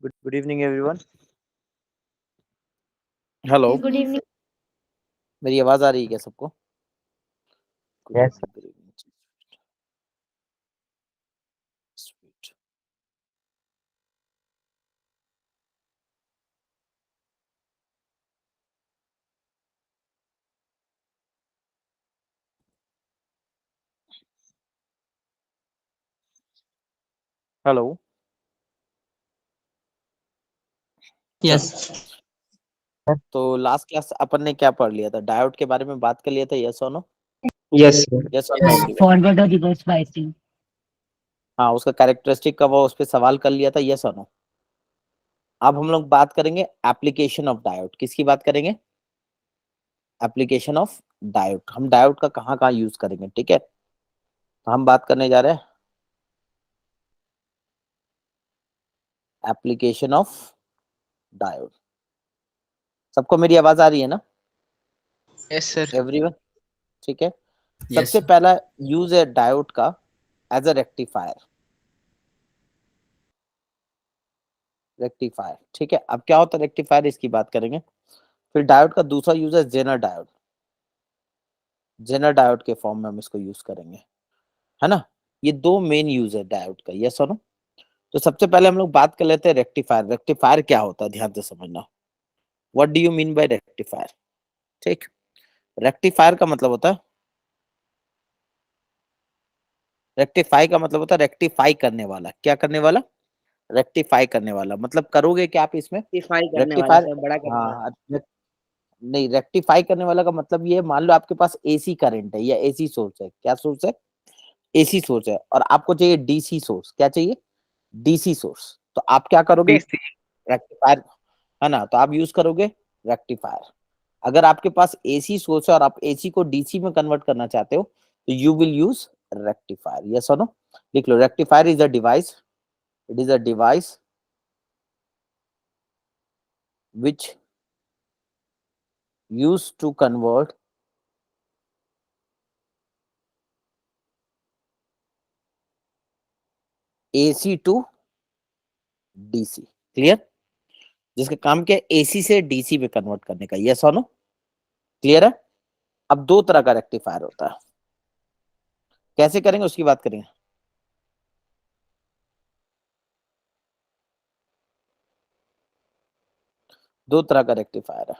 Good evening, everyone. Hello, good evening. मेरी आवाज आ रही है क्या सबको? Good Yes, evening, good evening. Sweet. Hello. चलो, यस तो लास्ट क्लास अपन ने क्या पढ़ लिया था? डायोड के बारे में बात कर लिया था। यस और नो? yes, sir. यस और नो एवरीवन? फॉरवर्ड और रिवर्स बाइसिंग। हाँ, उसका कैरेक्टरिस्टिक का वो उस पर सवाल कर लिया था। यस और नो? अब हम लोग बात करेंगे एप्लीकेशन ऑफ डायोड। किसकी बात करेंगे? Application of diode. हम डायोड का कहाँ कहाँ यूज करेंगे, ठीक है? तो हम बात करने जा रहे हैं एप्लीकेशन ऑफ डायोड। सबको मेरी आवाज आ रही है ना Yes, sir. एवरीवन? ठीक है। Yes, सबसे sir. पहला यूज है डायोड का एज अ रेक्टिफायर। रेक्टिफायर, ठीक है। अब क्या होता है रेक्टिफायर, इसकी बात करेंगे। फिर डायोड का दूसरा यूज है जेनर डायोड। जेनर डायोड के फॉर्म में हम इसको यूज करेंगे, है ना? ये दो मेन यूज है डायोड का। यस और नो? तो सबसे पहले हम लोग बात कर लेते हैं रेक्टिफायर। रेक्टिफायर क्या होता है, ध्यान से समझना। What do you mean by rectifier? ठीक। रेक्टिफायर का मतलब होता है, रेक्टिफाई का मतलब होता है रेक्टिफाई करने वाला। क्या करने वाला? रेक्टिफाई करने वाला। मतलब करोगे क्या आप इसमें? रेक्टिफाई करने वाला रेक्टिफायर। सर, बड़ा करने वाला। हाँ, नहीं, रेक्टिफाई करने वाला का मतलब ये, मान लो आपके पास एसी करंट है या एसी सोर्स है। क्या सोर्स है? एसी सोर्स है। और आपको चाहिए डीसी सोर्स। क्या चाहिए? DC source. तो आप क्या करोगे? DC. रेक्टिफायर, है ना? तो आप यूज करोगे रेक्टिफायर। अगर आपके पास एसी सोर्स है और आप एसी को डीसी में कन्वर्ट करना चाहते हो तो you will use rectifier. Yes और नो? लिख लो, rectifier is a device. It is a device which used to convert AC to DC। Clear? जिसका काम क्या है? एसी से डीसी में कन्वर्ट करने का। यस और नो? क्लियर है? अब दो तरह का रेक्टिफायर होता है। कैसे करेंगे उसकी बात करेंगे। दो तरह का रेक्टिफायर है।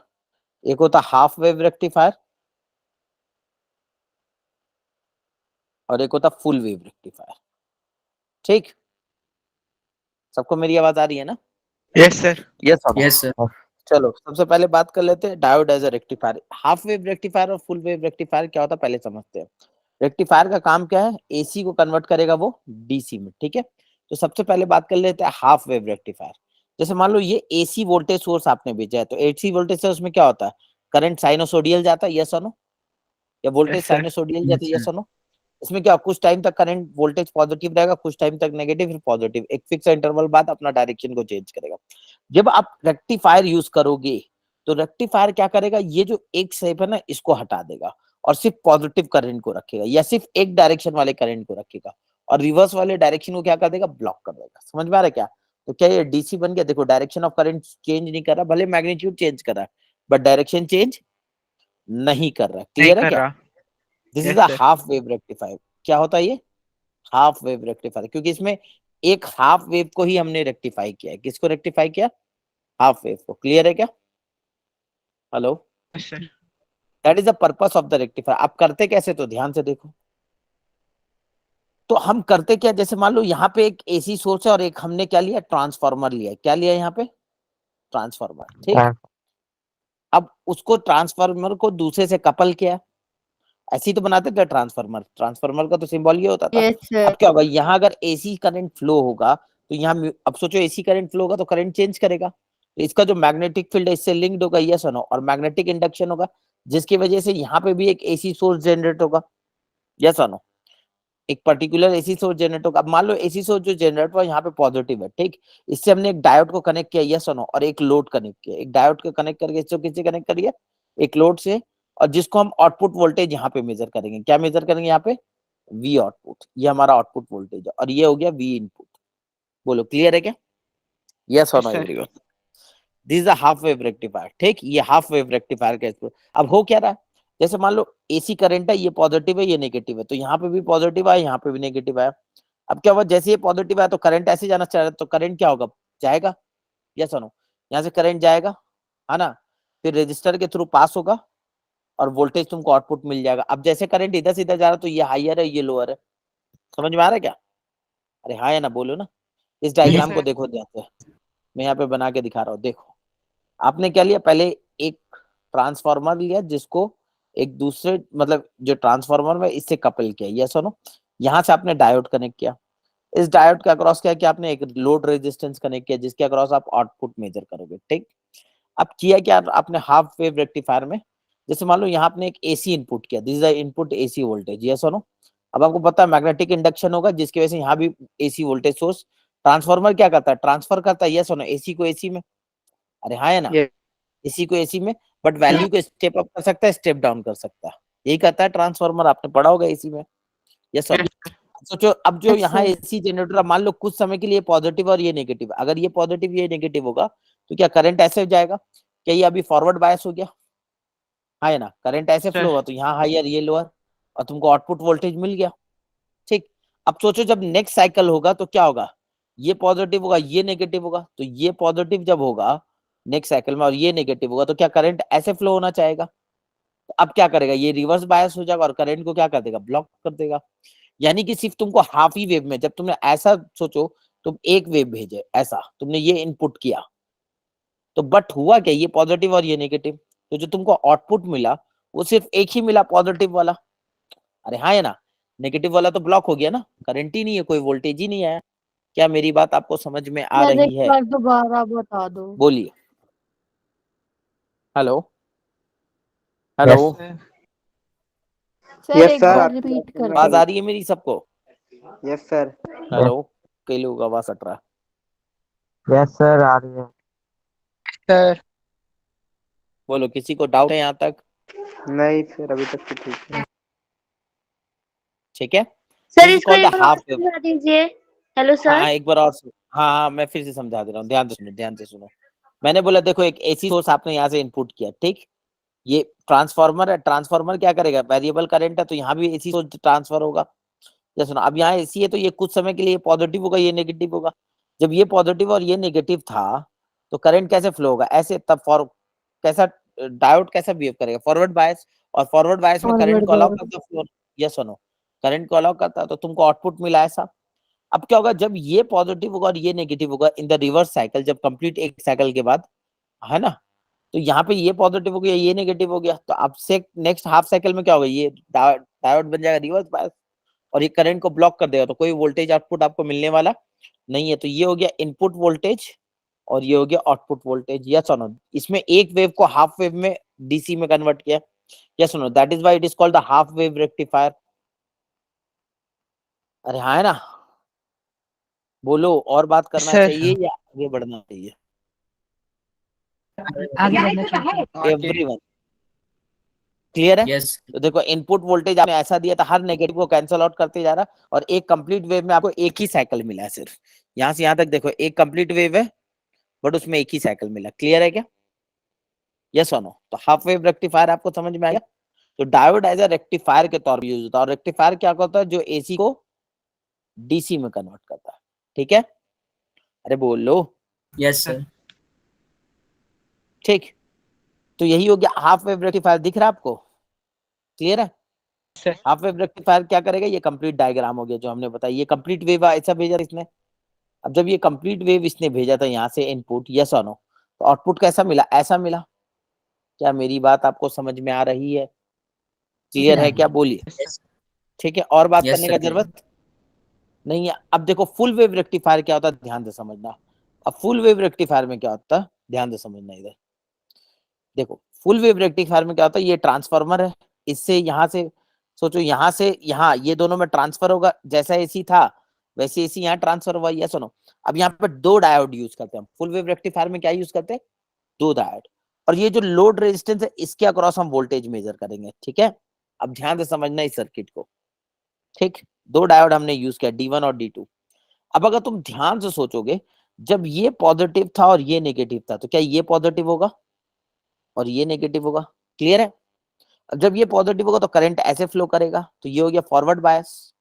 एक होता है हाफ वेव रेक्टिफायर और एक होता फुल वेव रेक्टिफायर। ठीक। सबको मेरी आवाज आ रही है ना? Yes, sir. यस और नो? Yes, sir. चलो, सबसे पहले बात कर लेते हैं diode as a rectifier. Half wave rectifier और फुल वेव रेक्टिफायर क्या होता है पहले समझते हैं। रेक्टिफायर का काम क्या है? एसी को कन्वर्ट करेगा वो डीसी में, ठीक है? तो सबसे पहले बात कर लेते हैं हाफ वेव रेक्टिफायर। जैसे मान लो ये एसी वोल्टेज सोर्स आपने भेजा है, तो एसी वोल्टेज सोर्स में क्या होता है? करंट साइनोसोडियल जाता है। यस और नो? या वोल्टेज Yes, sir. साइनोसोडियल जाता Yes, है। sir. यस और नो? इसमें क्या, कुछ टाइम तक करंट वोल्टेज पॉजिटिव रहेगा, कुछ टाइम तक नेगेटिव, फिर पॉजिटिव। एक फिक्स इंटरवल बाद अपना डायरेक्शन को चेंज करेगा। जब आप रेक्टिफायर यूज करोगे तो रेक्टिफायर क्या करेगा? ये जो एक स्टेप है ना, इसको हटा देगा और सिर्फ पॉजिटिव करंट को रखेगा या सिर्फ एक डायरेक्शन वाले करंट को रखेगा और रिवर्स वाले डायरेक्शन को क्या कर देगा? ब्लॉक कर देगा। समझ में आ रहा है क्या? तो क्या ये डीसी बन गया? देखो, डायरेक्शन ऑफ करंट चेंज नहीं कर रहा, भले मैग्नीट्यूड चेंज कर रहा है बट डायरेक्शन चेंज नहीं कर रहा। नहीं क्लियर है कर क्या? रहा। This is Yes, a sir. Half wave rectifier. क्या होता है ये? हाफ वेव रेक्टिफायर, क्योंकि इसमें एक हाफ वेव को ही हमने रेक्टिफाई किया है। किसको रेक्टिफाई किया? हाफ वेव को। क्लियर है क्या? Hello? Yes, sir. That is the purpose of the rectifier. आप करते कैसे, तो ध्यान से देखो। तो हम करते क्या, जैसे मान लो यहाँ पे एक एसी सोर्स है और एक हमने क्या लिया? ट्रांसफार्मर लिया है। क्या लिया है यहाँ पे? ट्रांसफार्मर। ठीक। अब उसको ट्रांसफार्मर को दूसरे से कपल किया। ऐसे ही तो बनाते थे ट्रांसफार्मर। ट्रांसफार्मर का तो सिंबल ये होता था। यस अब सर। क्या होगा, यहाँ अगर एसी करंट फ्लो होगा तो यहाँ, अब सोचो एसी करंट फ्लो होगा तो करंट चेंज करेगा, तो इसका जो मैग्नेटिक फील्ड है इससे लिंक्ड होगा। यस और नो? और मैग्नेटिक इंडक्शन होगा, जिसकी वजह से यहाँ पे भी एक एसी सोर्स जनरेट होगा। यस और नो? एक पर्टिकुलर एसी सोर्स जनरेट होगा। अब मान लो एसी सोर्स जो जनरेट हुआ यहाँ पे पॉजिटिव है, ठीक। इससे हमने एक डायोड को कनेक्ट किया। यस और नो? और एक लोड कनेक्ट किया। एक डायोड को कनेक्ट करके इससे किससे कनेक्ट करिए? एक लोड से। और जिसको हम आउटपुट वोल्टेज यहाँ पे मेजर करेंगे। क्या मेजर करेंगे यहाँ पे? We output. ये हमारा आउटपुट वोल्टेज है और ये हो गया वी इनपुट। बोलो, क्लियर है क्या? यस और Yes, no sir. Everyone? This is a half wave rectifier, ठीक, ये हाफ वेव रेक्टिफायर का अब हो क्या रहा है, जैसे मान लो एसी करंट है, ये पॉजिटिव है ये नेगेटिव है, तो यहाँ पे भी पॉजिटिव आया यहाँ पे भी नेगेटिव आया। अब क्या हुआ, जैसे ये पॉजिटिव आया तो करंट ऐसे जाना चाह रहा है, तो करंट क्या होगा, जाएगा, यस और नो? यहाँ से करंट जाएगा, है ना, फिर रजिस्टर के थ्रू पास होगा और वोल्टेज तुमको आउटपुट मिल जाएगा। अब जैसे करंट इधर से इधर जा रहा है तो ये हाइयर है ये लोअर है, समझ में आ रहा है क्या? अरे हाँ या ना बोलो ना। इस डायग्राम को sir. देखो ध्यान से, मैं यहाँ पे बना के दिखा रहा हूँ, देखो आपने क्या लिया, पहले एक ट्रांसफार्मर लिया जिसको एक दूसरे मतलब जो ट्रांसफार्मर में इससे कपल किया, यस और नो? यहाँ से आपने डायोड कनेक्ट किया, इस डायोड के अक्रॉस क्या किया आपने, एक लोड रेजिस्टेंस कनेक्ट किया जिसके अक्रॉस आप आउटपुट मेजर करोगे, ठीक। अब किया क्या आपने हाफ वेव रेक्टिफायर में, जैसे मान लो यहाँ आपने एक एसी इनपुट किया, this is the input AC voltage, yes और नो? अब आपको पता है मैग्नेटिक इंडक्शन होगा जिसकी वजह से यहाँ भी एसी वोल्टेज सोर्स, ट्रांसफार्मर क्या करता है, ट्रांसफर करता है, यस और नो, एसी को एसी में, अरे हाँ है ना, Yes. एसी को एसी में, बट वैल्यू को स्टेप अप कर सकता है स्टेप डाउन कर सकता है, यही करता है ट्रांसफार्मर, आपने पढ़ा होगा एसी में, यस और नो? Yes. सोचो अब जो यहाँ सर एसी जनरेटर, मान लो कुछ समय के लिए पॉजिटिव और ये नेगेटिव, अगर ये पॉजिटिव ये नेगेटिव होगा तो क्या करंट ऐसे हो जाएगा, क्या ये अभी फॉरवर्ड बायस हो गया, हाँ है ना, करंट ऐसे फ्लो Sir. होगा तो यहाँ हायर ये लोअर, और तुमको आउटपुट वोल्टेज मिल गया, ठीक। अब सोचो जब नेक्स्ट साइकिल होगा तो क्या होगा, ये पॉजिटिव होगा ये नेगेटिव होगा, तो ये पॉजिटिव जब होगा नेक्स्ट साइकिल में और ये नेगेटिव होगा तो क्या करंट ऐसे फ्लो होना चाहेगा, तो अब क्या करेगा, ये रिवर्स बायस हो जाएगा और करंट को क्या कर देगा, ब्लॉक कर देगा। यानी कि सिर्फ तुमको हाफ ही वेव में, जब तुमने ऐसा सोचो, तुम एक वेव भेजे ऐसा, तुमने ये इनपुट किया, तो बट हुआ क्या, ये पॉजिटिव और ये नेगेटिव, तो जो तुमको आउटपुट मिला वो सिर्फ एक ही मिला, पॉजिटिव वाला, अरे हाँ है ना, नेगेटिव वाला तो ब्लॉक हो गया ना, करंट ही नहीं है, कोई वोल्टेज ही नहीं आया। क्या मेरी बात आपको समझ में आ सर एक रही है? बार दोबारा बता दो। बोलिए। Hello hello, Yes, sir. Sir Yes, एक sir. बार रिपीट कर आवाज दो। आ रही है मेरी सबको? Yes, sir. हेलो, कई लोगों का आवाज हट रहा है। Yes, sir. आ रही है। Sir. बोलो, किसी को डाउट है यहाँ तक? नहीं सर, अभी तक तो ठीक है। ठीक है, सर दिस इज इसको कॉल्ड द एक बार और हाफ वेव। समझा दीजिए। हेलो हाँ सर। एक बार और हाँ हाँ मैं फिर से समझा दे रहा हूँ, ध्यान से सुनो ध्यान से सुनो। मैंने बोला देखो एक एसी सोर्स आपने यहाँ से इनपुट किया, ठीक, ये ट्रांसफार्मर है, ट्रांसफार्मर क्या करेगा, वेरिएबल करंट है तो यहाँ भी एसी सोर्स ट्रांसफर होगा, जैसे सुनो अब यहाँ एसी है तो ये कुछ समय के लिए पॉजिटिव होगा ये नेगेटिव होगा, जब ये पॉजिटिव और ये नेगेटिव था तो करंट कैसे फ्लो होगा, ऐसे, तब फॉर कैसा डायोड कैसा बिहेव करेगा, फॉरवर्ड बायस, और फॉरवर्ड बायस में करंट फॉरवर्ड को अलाउ बायस। करता फ्लो, यस और नो, करंट को अलाउ करता तो तुमको आउटपुट मिला ऐसा। अब क्या होगा जब ये पॉजिटिव होगा और ये नेगेटिव होगा इन द रिवर्स साइकिल, जब कंप्लीट एक साइकिल के बाद, है ना, तो यहाँ पे ये पॉजिटिव हो गया ये नेगेटिव हो गया, तो अब से नेक्स्ट हाफ साइकिल में क्या होगा, ये डायोड बन जाएगा रिवर्स बायस और ये करंट को ब्लॉक कर देगा, तो कोई वोल्टेज आउटपुट आपको मिलने वाला नहीं है। तो ये हो गया इनपुट वोल्टेज और ये हो गया आउटपुट वोल्टेज, यस और नो? इसमें एक वेव को हाफ वेव में डीसी में कन्वर्ट किया, यस और no? That is why it is called the half wave rectifier. अरे हाँ है ना, बोलो और बात करना Sir. चाहिए या आगे बढ़ना चाहिए? आगे बढ़ना चाहिए। एवरीवन क्लियर है? यस तो देखो इनपुट वोल्टेज आपने ऐसा दिया था, हर नेगेटिव को कैंसिल आउट करते जा रहा और एक कंप्लीट वेव में आपको एक ही साइकिल मिला है, सिर्फ यहाँ से यहाँ तक देखो एक कंप्लीट वेव है बट उसमें एक ही साइकिल मिला, क्लियर है क्या? यस और नो? तो हाफ वेव रेक्टिफायर आपको समझ में आया? तो डायोड एज अ रेक्टिफायर के तौर पर यूज होता है, और रेक्टिफायर क्या होता है, जो एसी को डीसी में कन्वर्ट करता है, ठीक है? अरे बोलो, यस सर ठीक। तो यही हो गया हाफ वेव रेक्टिफायर, दिख रहा है आपको? क्लियर है? Sir. हाफ वेव रेक्टिफायर क्या करेगा, ये कंप्लीट डायग्राम हो गया जो हमने बताया, ये कंप्लीट वेव ऐसा भेजा इसने। अब जब ये कंप्लीट वेव इसने भेजा था यहाँ से इनपुट, यस और नो, तो आउटपुट कैसा मिला, ऐसा मिला। क्या मेरी बात आपको समझ में आ रही है? क्लियर है क्या? बोलिए। यस ठीक है, और बात यस करने का सर जरूरत नहीं है। अब देखो फुल वेव रेक्टिफायर क्या होता है, ध्यान से समझना। अब फुल वेव रेक्टिफायर में क्या होता है, ध्यान से समझना इधर देखो। फुल वेव रेक्टिफायर में क्या होता है, ये ट्रांसफार्मर है, इससे यहाँ से सोचो, यहाँ से यहाँ ये दोनों में ट्रांसफर होगा, जैसा एसी था वैसे एसी यहाँ ट्रांसफर हुआ, ये सुनो। अब यहाँ पे दो डायोड यूज करते हैं हम फुल वेव रेक्टिफायर में, क्या यूज करते हैं, दो डायोड, और ये जो लोड रेजिस्टेंस है इसके अक्रॉस हम वोल्टेज मेजर करेंगे, ठीक है? अब ध्यान से समझना इस सर्किट को, ठीक। दो डायोड हमने यूज किया D1 और D2। अब अगर तुम ध्यान से सोचोगे जब ये पॉजिटिव था और ये नेगेटिव था, तो क्या ये पॉजिटिव होगा और ये नेगेटिव होगा? क्लियर है? अब जब ये पॉजिटिव होगा तो करंट ऐसे फ्लो करेगा, तो ये हो गया फॉरवर्ड बायस,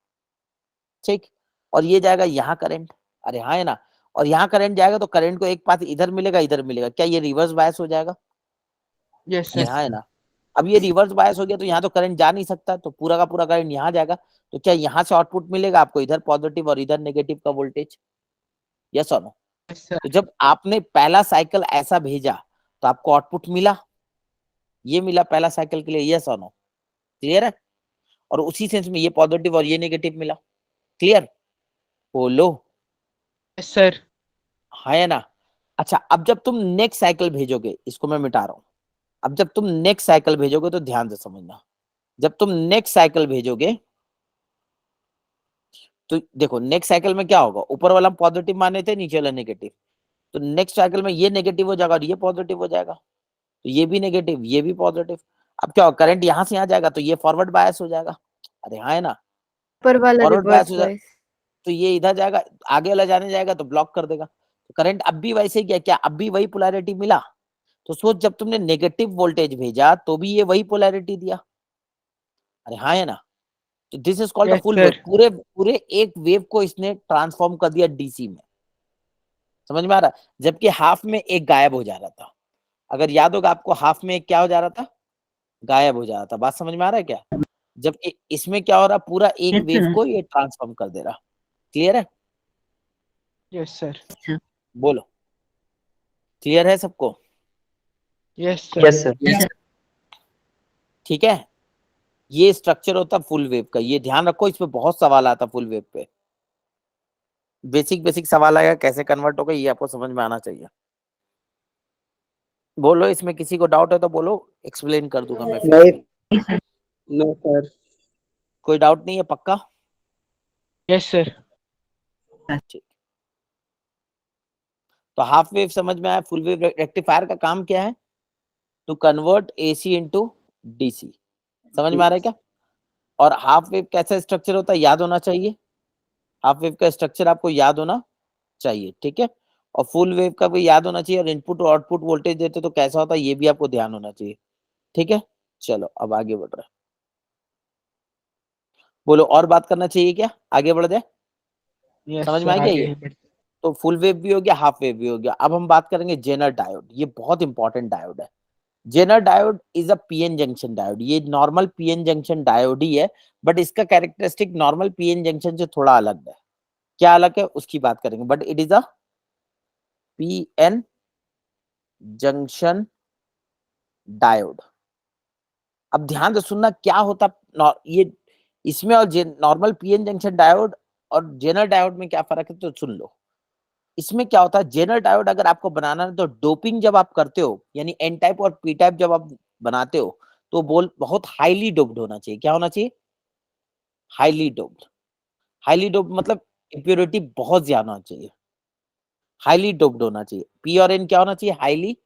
ठीक। और ये जाएगा यहाँ करंट, अरे हाँ है ना, और यहाँ करंट जाएगा तो करंट को एक पाथ इधर मिलेगा, इधर मिलेगा, क्या ये रिवर्स बायस हो जाएगा? यस अरे सर। हाँ है ना। अब ये रिवर्स बायस हो गया तो यहाँ तो करंट जा नहीं सकता, तो पूरा का पूरा करंट यहाँ जाएगा, तो क्या यहाँ से आउटपुट मिलेगा आपको, इधर पॉजिटिव और इधर नेगेटिव का वोल्टेज? यस और नो? Yes sir. तो जब आपने पहला साइकिल ऐसा भेजा तो आपको आउटपुट मिला, ये मिला पहला साइकिल के लिए, यस और नो? क्लियर है? और उसी सेंस में ये पॉजिटिव और ये नेगेटिव मिला, क्लियर? बोलो। Yes sir. हाँ या ना? अच्छा, अब जब तुम नेक्स्ट साइकिल भेजोगे, इसको मैं मिटा रहा हूं, अब जब तुम नेक्स्ट साइकिल भेजोगे तो ध्यान से समझना, जब तुम नेक्स्ट साइकिल भेजोगे तो देखो नेक्स्ट साइकिल में क्या होगा, ऊपर वाला पॉजिटिव माने थे, नीचे वाला नेगेटिव, तो नेक्स्ट साइकिल में ये नेगेटिव हो जाएगा और ये पॉजिटिव हो जाएगा, तो ये भी नेगेटिव ये भी पॉजिटिव। अब क्या होगा, करंट यहां से यहां जाएगा तो ये फॉरवर्ड बायस हो जाएगा, अरे हाँ है ना, ऊपर वाला फॉरवर्ड बायस रिवर्स हो जाएगा, बायस। तो ये इधर जाएगा, आगे वाला जाने जाएगा तो ब्लॉक कर देगा, तो करंट अब भी वैसे ही, क्या अब भी वही पोलैरिटी मिला? तो सोच, जब तुमने नेगेटिव वोल्टेज भेजा तो भी ये वही पोलैरिटी दिया, अरे हाँ है ना। तो this is called a yes full wave, sir. पूरे पूरे एक वेव को इसने ट्रांसफॉर्म कर दिया डीसी में, समझ में आ रहा? जबकि हाफ में एक गायब हो जा रहा था, अगर याद होगा आपको, हाफ में एक क्या हो जा रहा था, गायब हो जा रहा था, बात समझ में आ रहा है क्या? जबकि इसमें क्या हो रहा, पूरा एक वेव को ये ट्रांसफॉर्म कर दे रहा, क्लियर है? Yes sir. बोलो, क्लियर है सबको? Yes sir. Yes sir. ठीक है, ये स्ट्रक्चर होता फुल वेव का, ये ध्यान रखो, इसमें बहुत सवाल आता फुल वेव पे, बेसिक बेसिक सवाल आएगा, कैसे कन्वर्ट होगा ये आपको समझ में आना चाहिए। बोलो, इसमें किसी को डाउट है तो बोलो, एक्सप्लेन कर दूंगा मैं फिर से। No sir. कोई डाउट नहीं है पक्का? Yes sir. ठीक, तो हाफ वेव समझ में आया। फुल वेव रेक्टिफायर का काम क्या है, to convert AC into DC, समझ में आ रहा है क्या? और हाफ वेव कैसा स्ट्रक्चर होता है याद होना चाहिए, हाफ वेव का स्ट्रक्चर आपको याद होना चाहिए, ठीक है? और फुल वेव का भी याद होना चाहिए, और इनपुट और आउटपुट वोल्टेज देते तो कैसा होता है ये भी आपको ध्यान होना चाहिए, ठीक है? चलो अब आगे बढ़ रहे हैं, बोलो और बात करना चाहिए क्या, आगे बढ़ जाए? यस समझ में आ सर। गया आगे ये? तो फुल वेव भी हो गया, हाफ वेव भी हो गया। अब हम बात करेंगे जेनर डायोड, ये बहुत इंपॉर्टेंट डायोड है। Zener diode is a PN junction diode, ये नॉर्मल पीएन जंक्शन डायोड ही है, बट इसका कैरेक्टरिस्टिक नॉर्मल पीएन जंक्शन से थोड़ा अलग है। क्या अलग है उसकी बात करेंगे, but it is a PN junction diode. अब ध्यान से सुनना क्या होता ये इसमें और नॉर्मल पीएन जंक्शन डायोड और जेनर डायोड में क्या फर्क है, तो सुन लो। इसमें क्या होता है, जेनर डायोड अगर आपको बनाना है तो डोपिंग जब आप करते हो, यानी एन टाइप और पी टाइप जब आप बनाते हो, तो बोल बहुत हाईली डोप्ड होना चाहिए। क्या होना चाहिए? Highly doped. हाईली डोप्ड मतलब इम्प्योरिटी बहुत ज्यादा होना चाहिए, हाईली डोप्ड होना चाहिए। पी और एन क्या होना चाहिए? हाईली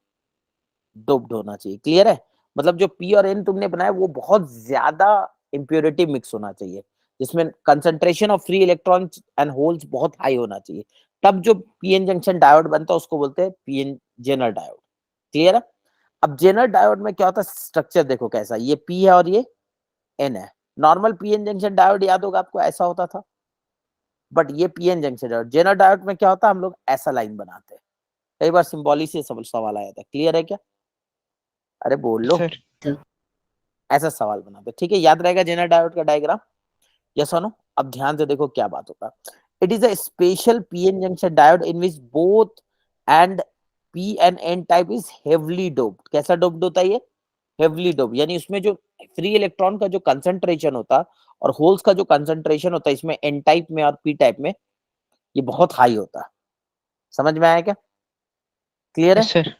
डोप्ड होना चाहिए, क्लियर है? मतलब जो पी और एन तुमने बनाया वो बहुत ज्यादा इम्प्योरिटी मिक्स होना चाहिए, जिसमें concentration of free electrons and holes बहुत हाई होना चाहिए, तब जो पीएन जंक्शन डायोड बनता है उसको बोलते हैं पीएन जेनर डायोड, क्लियर है? अब जेनर डायोड में क्या होता है, स्ट्रक्चर देखो कैसा, ये पी है और ये एन है। नॉर्मल पीएन जंक्शन डायोड याद होगा आपको ऐसा होता था, बट ये PN junction diode, Zener diode में क्या होता है, हम लोग ऐसा लाइन बनाते हैं। कई बार सिंबॉली से सवाल आया था, क्लियर है क्या? अरे बोल लो, सर। ऐसा सवाल बनाते, ठीक है? याद रहेगा जेनर डायोड का डायग्राम, यस और नो? अब ध्यान से देखो क्या बात होता है। It is a special PN junction diode in which both and P and N type is heavily doped. कैसा डोप्ड होता है ये? हेवली डोप्ड, यानी उसमें जो फ्री इलेक्ट्रॉन का जो कंसंट्रेशन होता है और होल्स का जो कंसंट्रेशन होता है इसमें एन टाइप में और पी टाइप में, ये बहुत हाई होता है। समझ में आया क्या? क्लियर है? Yes sir.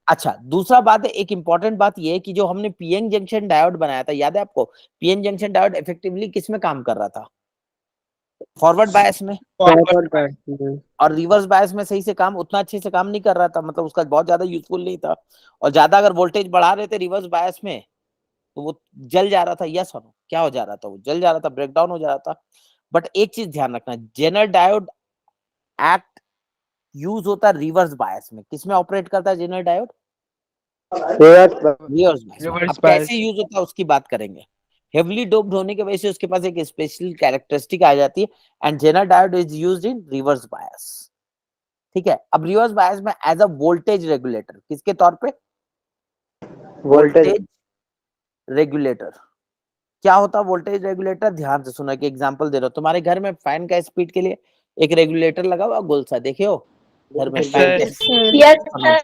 अच्छा, दूसरा बात है, एक इंपॉर्टेंट बात ये है कि जो हमने पीएन जंक्शन डायोड बनाया था, याद है आपको? पीएन जंक्शन डायोड इफेक्टिवली किस में काम कर रहा था? फॉरवर्ड बायस में। फॉरवर्ड। और रिवर्स बायस में सही से काम, उतना अच्छे से काम नहीं कर रहा था, मतलब उसका बहुत ज्यादा यूजफुल नहीं था, और ज्यादा अगर वोल्टेज बढ़ा रहे थे रिवर्स बायस में तो वो जल जा रहा था। यस और नो? क्या हो जा रहा था? वो जल जा रहा था, ब्रेकडाउन हो जा रहा था। बट एक चीज ध्यान रखना, जेनर डायोड एक्ट यूज होता है रिवर्स बायस में। किसमें ऑपरेट करता है Zener diode? Reverse reverse bias में। Reverse अब bias. कैसे यूज होता है उसकी बात करेंगे। हेवली डोप्ड होने की वजह से उसके पास एक स्पेशल कैरेक्टरिस्टिक आ जाती है and Zener diode is used in reverse bias. ठीक है, अब रिवर्स बायस में एज अ वोल्टेज रेगुलेटर, किसके तौर पे? Voltage regulator. क्या होता है वोल्टेज रेगुलेटर? ध्यान से सुना, कि एग्जांपल दे रहा हूं। तुम्हारे घर में फैन का स्पीड के लिए एक रेगुलेटर लगा हुआ गोल सा, देखे हो घर में Yes, फैन sir. का Yes, sir.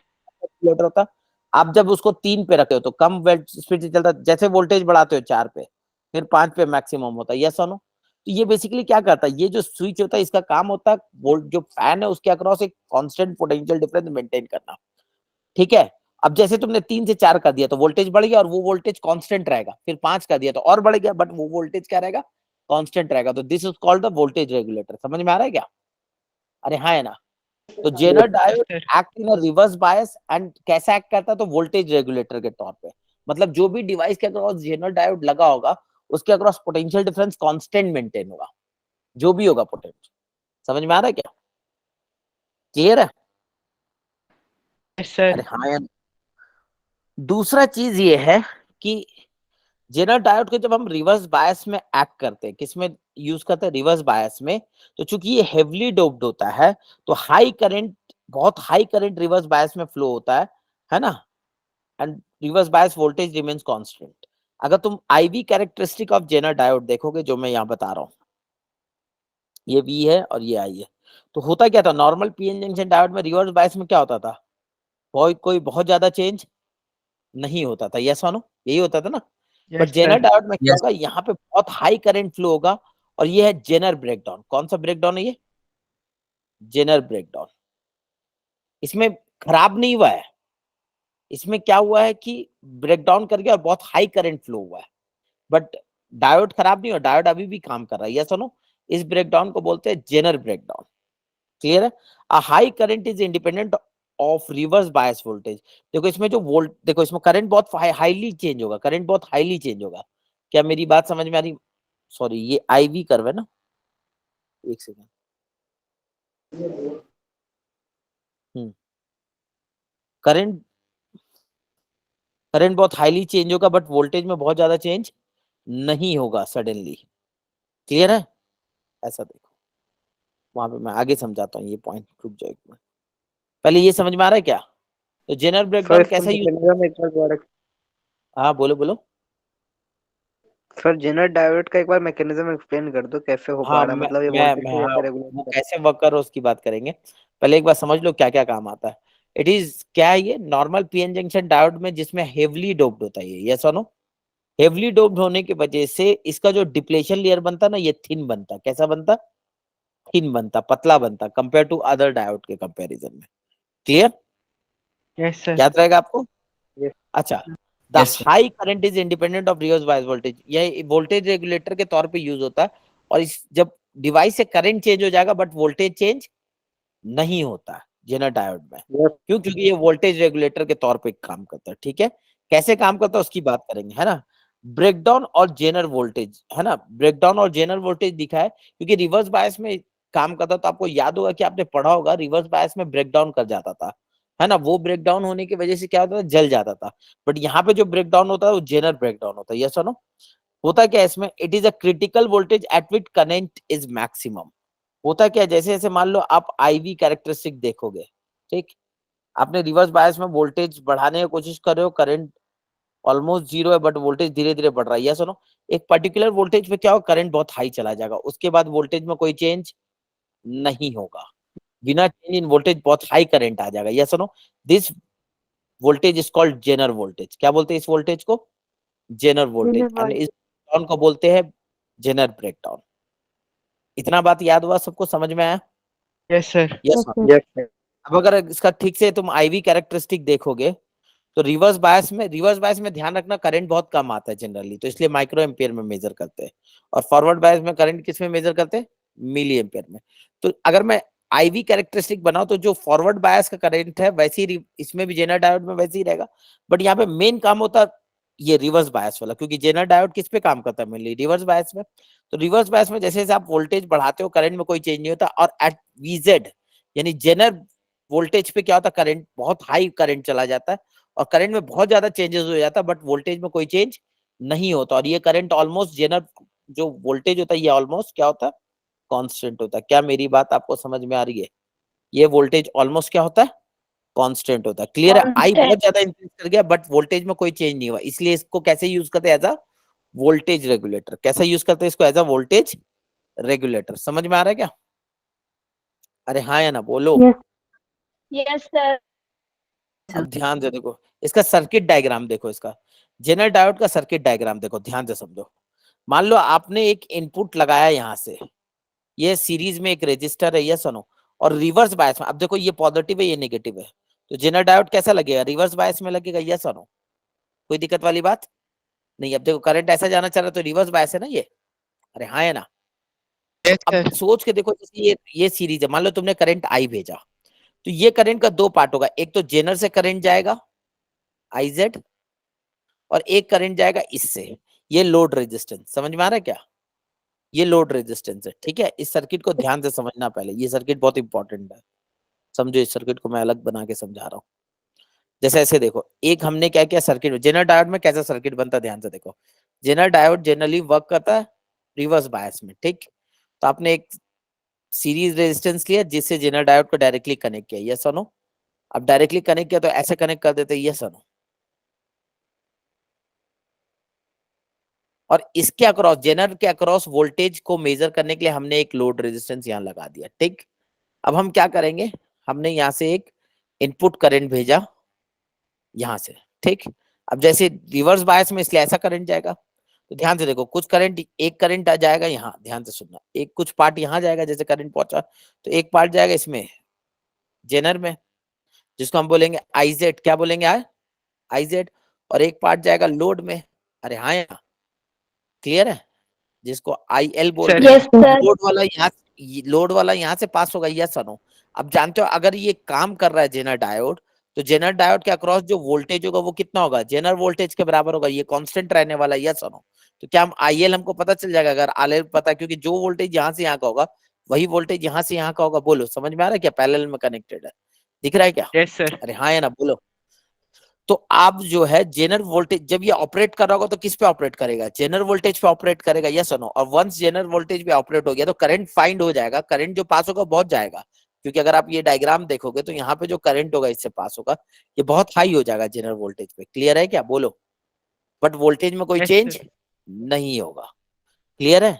रेगुलेटर होता। आप जब उसको 3 पे रखे हो तो कम स्पीड से चलता, जैसे वोल्टेज बढ़ाते हो 4 पे, फिर 5 पे मैक्सिमम होता है। यस और नो? तो ये बेसिकली क्या करता है, ये जो स्विच होता है इसका काम होता है वोल्ट जो फैन है उसके अक्रॉस एक कांस्टेंट पोटेंशियल डिफरेंस मेंटेन करना। ठीक है, अब जैसे तुमने 3 से 4 कर दिया तो वोल्टेज बढ़ गया और वो वोल्टेज कांस्टेंट रहेगा, फिर 5 कर दिया तो और बढ़ गया, बट वो वोल्टेज क्या रहेगा? कांस्टेंट रहेगा। तो this is called the voltage regulator. समझ में आ रहा है क्या? अरे हाँ है ना? तो Zener diode sir. Act in reverse bias and कैसा एक्ट करता है? तो वोल्टेज रेगुलेटर के तौर पे। मतलब जो भी डिवाइस के अक्रॉस जेनर डायोड लगा होगा उसके across potential difference constant maintain होगा, जो भी होगा पोटेंशियल। समझ में आ रहा है क्या? क्लियर है? Yes, sir. अरे हाँ यार। दूसरा चीज ये है कि जेनर डायोड को जब हम रिवर्स बायस में एक्ट करते हैं, किसमें यूज करते हैं? रिवर्स बायस में। तो चूंकि ये हेवली डोप्ड होता है तो हाई करंट, बहुत हाई करंट रिवर्स बायस में फ्लो होता है ना? And reverse bias voltage remains constant. अगर तुम IV characteristic of Zener diode देखोगे, जो मैं यहाँ बता रहा हूँ, ये वी है और ये आई है, तो होता क्या था? नॉर्मल पीएन जंक्शन डायोड में रिवर्स बायस में क्या होता था? कोई बहुत ज्यादा चेंज नहीं होता था। यस मानो, यही होता था ना? But Yes, Zener sir. Diode में क्या होगा? यहाँ पे बहुत हाई करंट फ्लो होगा और ये है जेनर ब्रेकडाउन। कौन सा ब्रेकडाउन है ये? Zener breakdown. इसमें खराब नहीं हुआ है, इसमें क्या हुआ है कि ब्रेकडाउन कर गया और बहुत हाई करंट फ्लो हुआ है, बट डायोड खराब नहीं हुआ, डायोड अभी भी काम कर रहा है। Yes no? इस ब्रेकडाउन को बोलते हैं जेनर ब्रेकडाउन। क्लियर है? A high current is independent of reverse bias voltage. देखो इसमें जो वोल्ट, देखो इसमें करंट बहुत हाईली चेंज होगा, करंट बहुत हाईली चेंज होगा। क्या मेरी बात समझ में आ रही? सॉरी, ये आईवी कर्व है ना, एक सेकेंड। करंट करंट बहुत हाईली चेंज होगा बट वोल्टेज में बहुत ज्यादा चेंज नहीं होगा सडनली। क्लियर है? ऐसा देखो, वहां पे मैं आगे समझाता हूँ ये पॉइंट, रुक जाओ एक मिनट। पहले ये समझ में आ रहा है क्या? तो जेनर सर ब्रेकडाउन इसका कैसा यूज? मैकेनिज्म एक बार दोबारा, हाँ बोलो बोलो। सर जेनर डायोड का एक बार मैकेनिज्म एक्सप्लेन कर दो, कैसे हो पा हाँ रहा है, मतलब ये मैं वोल्टेज को हाँ, कैसे रेगुलेट वो कर कैसे वर्क कर रहा है उसकी बात करेंगे। पहले एक बार समझ लो क्या क्या काम आता है। इट इज क्या है? ये नॉर्मल पीएन जंक्शन डायोड में जिसमें हेवली डोप्ड होता है ये। यस और नो? हेवली डोप्ड होने की वजह से इसका जो डिप्लेशन लेयर बनता ना, ये थिन बनता। कैसा बनता? थिन बनता, पतला बनता, कंपेयर टू अदर डायोड के कंपैरिजन में। क्लियर? Yes, sir. याद रहेगा आपको? Yes. अच्छा, the high current is independent of reverse bias voltage. यह वोल्टेज रेगुलेटर के तौर पे यूज होता है। और इस जब डिवाइस से करंट चेंज हो जाएगा बट वोल्टेज चेंज नहीं होता जेनर डायोड में। Yes. क्यों? क्योंकि ये वोल्टेज रेगुलेटर के तौर पे काम करता है। ठीक है, कैसे काम करता है उसकी बात करेंगे, है ना? ब्रेकडाउन और जेनर वोल्टेज, है ना? ब्रेकडाउन और जेनर वोल्टेज दिखा है क्योंकि रिवर्स बायस में काम करता, तो आपको याद होगा कि आपने पढ़ा होगा रिवर्स बायस में ब्रेकडाउन कर जाता था, है ना? वो ब्रेकडाउन होने की वजह से क्या होता था? जल जाता था। बट यहाँ पे जो ब्रेकडाउन होता है वो जेनर ब्रेकडाउन होता है। यस और नो? होता क्या है इसमें? It is a critical voltage at which current is maximum. होता क्या है, जैसे जैसे मान लो आप आईवी कैरेक्टरिस्टिक देखोगे, ठीक, आपने रिवर्स बायस में वोल्टेज बढ़ाने की कोशिश कर रहे हो, करंट ऑलमोस्ट जीरो है बट वोल्टेज धीरे धीरे बढ़ रहा है। यस और नो? एक पर्टिकुलर वोल्टेज पे क्या होगा? करंट बहुत हाई चला जाएगा, उसके बाद वोल्टेज में कोई चेंज नहीं होगा। बिना चेंज इन वोल्टेज बहुत हाई करंट आ जाएगा। यस और no? This voltage is called Zener voltage. क्या बोलते हैं इस वोल्टेज को? Zener voltage. एंड इस ब्रेकडाउन को बोलते हैं जेनर ब्रेकडाउन। इतना बात याद हुआ सबको? समझ में आया? Yes, sir. Yes. Yes, sir. अब अगर इसका ठीक से तुम आईवी कैरेक्टरिस्टिक देखोगे तो रिवर्स बायस में ध्यान रखना करंट बहुत कम आता है जनरली, तो इसलिए माइक्रो एम्पियर में मेजर करते हैं। और फॉरवर्ड बायस में करंट किस में मेजर करते हैं? मिली एम्पियर में। तो अगर मैं आईवी कैरेक्टरिस्टिक बनाऊं तो जो फॉरवर्ड बायस का करंट है वैसे ही इसमें भी जेनर डायोड में वैसे ही रहेगा। बट यहाँ पे मेन काम होता है ये रिवर्स बायस वाला, क्योंकि जेनर डायोड किस पे काम करता है? मेनली रिवर्स बायस में। तो रिवर्स बायस में जैसे जैसे आप वोल्टेज बढ़ाते हो करंट में कोई चेंज नहीं होता, और एट वीजेड यानी जेनर वोल्टेज पे क्या होता है, करंट बहुत हाई करंट चला जाता है और करंट में बहुत ज्यादा चेंजेस हो जाता है, बट वोल्टेज में कोई चेंज नहीं होता। और ये करंट ऑलमोस्ट जनरल जो वोल्टेज होता है ये ऑलमोस्ट क्या होता है, कांस्टेंट होता है। क्या मेरी बात आपको समझ में आ रही है? ये वोल्टेज ऑलमोस्ट क्या होता है, कांस्टेंट होता है। क्लियर है? आई बहुत ज्यादा इंक्रीज कर गया बट वोल्टेज में कोई चेंज नहीं हुआ, इसलिए इसको कैसे यूज करते हैं, एज अ वोल्टेज रेगुलेटर। कैसे यूज करते हैं इसको, एज अ वोल्टेज रेगुलेटर। समझ में आ रहा है क्या? अरे हाँ या ना बोलो। Yes sir. अब ध्यान से देखो इसका सर्किट डायग्राम, देखो इसका जेनर डायोड का सर्किट डायग्राम देखो, ध्यान से समझो। मान लो आपने एक इनपुट लगाया यहाँ से, ये सीरीज में एक रेजिस्टर है, ये सुनो, और रिवर्स बायस में। अब देखो ये पॉजिटिव है ये नेगेटिव है, तो जेनर डायोड कैसा लगेगा, रिवर्स बायस में लगेगा, ये सुनो। कोई दिक्कत वाली बात नहीं। अब देखो करंट ऐसा जाना चाह रहा है तो रिवर्स बायस है ना ये। अरे हाँ है ना? यस अब सर। सोच के देखो, जैसे ये सीरीज है, मान लो तुमने करंट आई भेजा, तो ये करंट का दो पार्ट होगा, एक तो जेनर से करंट जाएगा आईजेड, और एक करंट जाएगा इससे, ये लोड रेजिस्टेंस। समझ में आ रहा है क्या? ये लोड रेजिस्टेंस है, ठीक है। इस सर्किट को ध्यान से समझना पहले, ये सर्किट बहुत इंपॉर्टेंट है, समझो। इस सर्किट को मैं अलग बना के समझा रहा हूँ। जैसे ऐसे देखो, एक हमने क्या किया सर्किट में, जेनर डायोड में कैसा सर्किट बनता है, ध्यान से देखो। जेनर डायोड जनरली वर्क करता है रिवर्स बायस में, ठीक। तो आपने एक सीरीज रेजिस्टेंस लिया जिससे जेनर डायोड को डायरेक्टली कनेक्ट किया, यस और नो। अब डायरेक्टली कनेक्ट किया तो ऐसे कनेक्ट कर देते, यस और नो। और इसके अक्रॉस, जेनर के अक्रॉस वोल्टेज को मेजर करने के लिए हमने एक लोड रेजिस्टेंस यहाँ लगा दिया, ठीक। अब हम क्या करेंगे, हमने यहाँ से एक इनपुट करंट भेजा यहाँ से, ठीक। अब जैसे रिवर्स बायस में इसलिए ऐसा करंट जाएगा, तो ध्यान से देखो, कुछ करंट, एक करंट आ जाएगा यहाँ, ध्यान से सुनना, एक कुछ पार्ट यहाँ जाएगा, जैसे करंट पहुंचा तो एक पार्ट जाएगा इसमें जेनर में, जिसको हम बोलेंगे आईजेड। क्या बोलेंगे यार, आईजेड। और एक पार्ट जाएगा लोड में। अरे हाँ यहाँ क्लियर है, जिसको आई एल बोलते यस हैं। सर। लोड वाला यहाँ से पास होगा, यस और नो। अब जानते हो अगर ये काम कर रहा है जेनर डायोड, तो जेनर डायोड के अक्रॉस जो वोल्टेज होगा वो कितना होगा, जेनर वोल्टेज के बराबर होगा, ये कांस्टेंट रहने वाला, यस और नो। तो क्या हम आई एल हमको पता चल जाएगा, अगर आई एल पता, क्योंकि जो वोल्टेज यहाँ से यहाँ का होगा वही वोल्टेज यहाँ से यहाँ का होगा। बोलो समझ में आ रहा है क्या, पैरेलल में कनेक्टेड है, दिख रहा है क्या? Yes sir. अरे हाँ या ना बोलो। तो आप जो है जेनर वोल्टेज जब ये ऑपरेट कर रहा होगा तो किस पे ऑपरेट करेगा, जेनर वोल्टेज पे ऑपरेट करेगा, यस और नो। और वंस जेनर वोल्टेज पे ऑपरेट हो गया तो करंट फाइंड हो जाएगा, करंट जो पास होगा बहुत जाएगा, क्योंकि अगर आप ये डायग्राम देखोगे तो यहाँ पे जो करंट होगा इससे पास होगा ये बहुत हाई हो जाएगा जेनर वोल्टेज पे। क्लियर है क्या, बोलो। बट वोल्टेज में कोई यस चेंज सर। नहीं होगा। क्लियर है?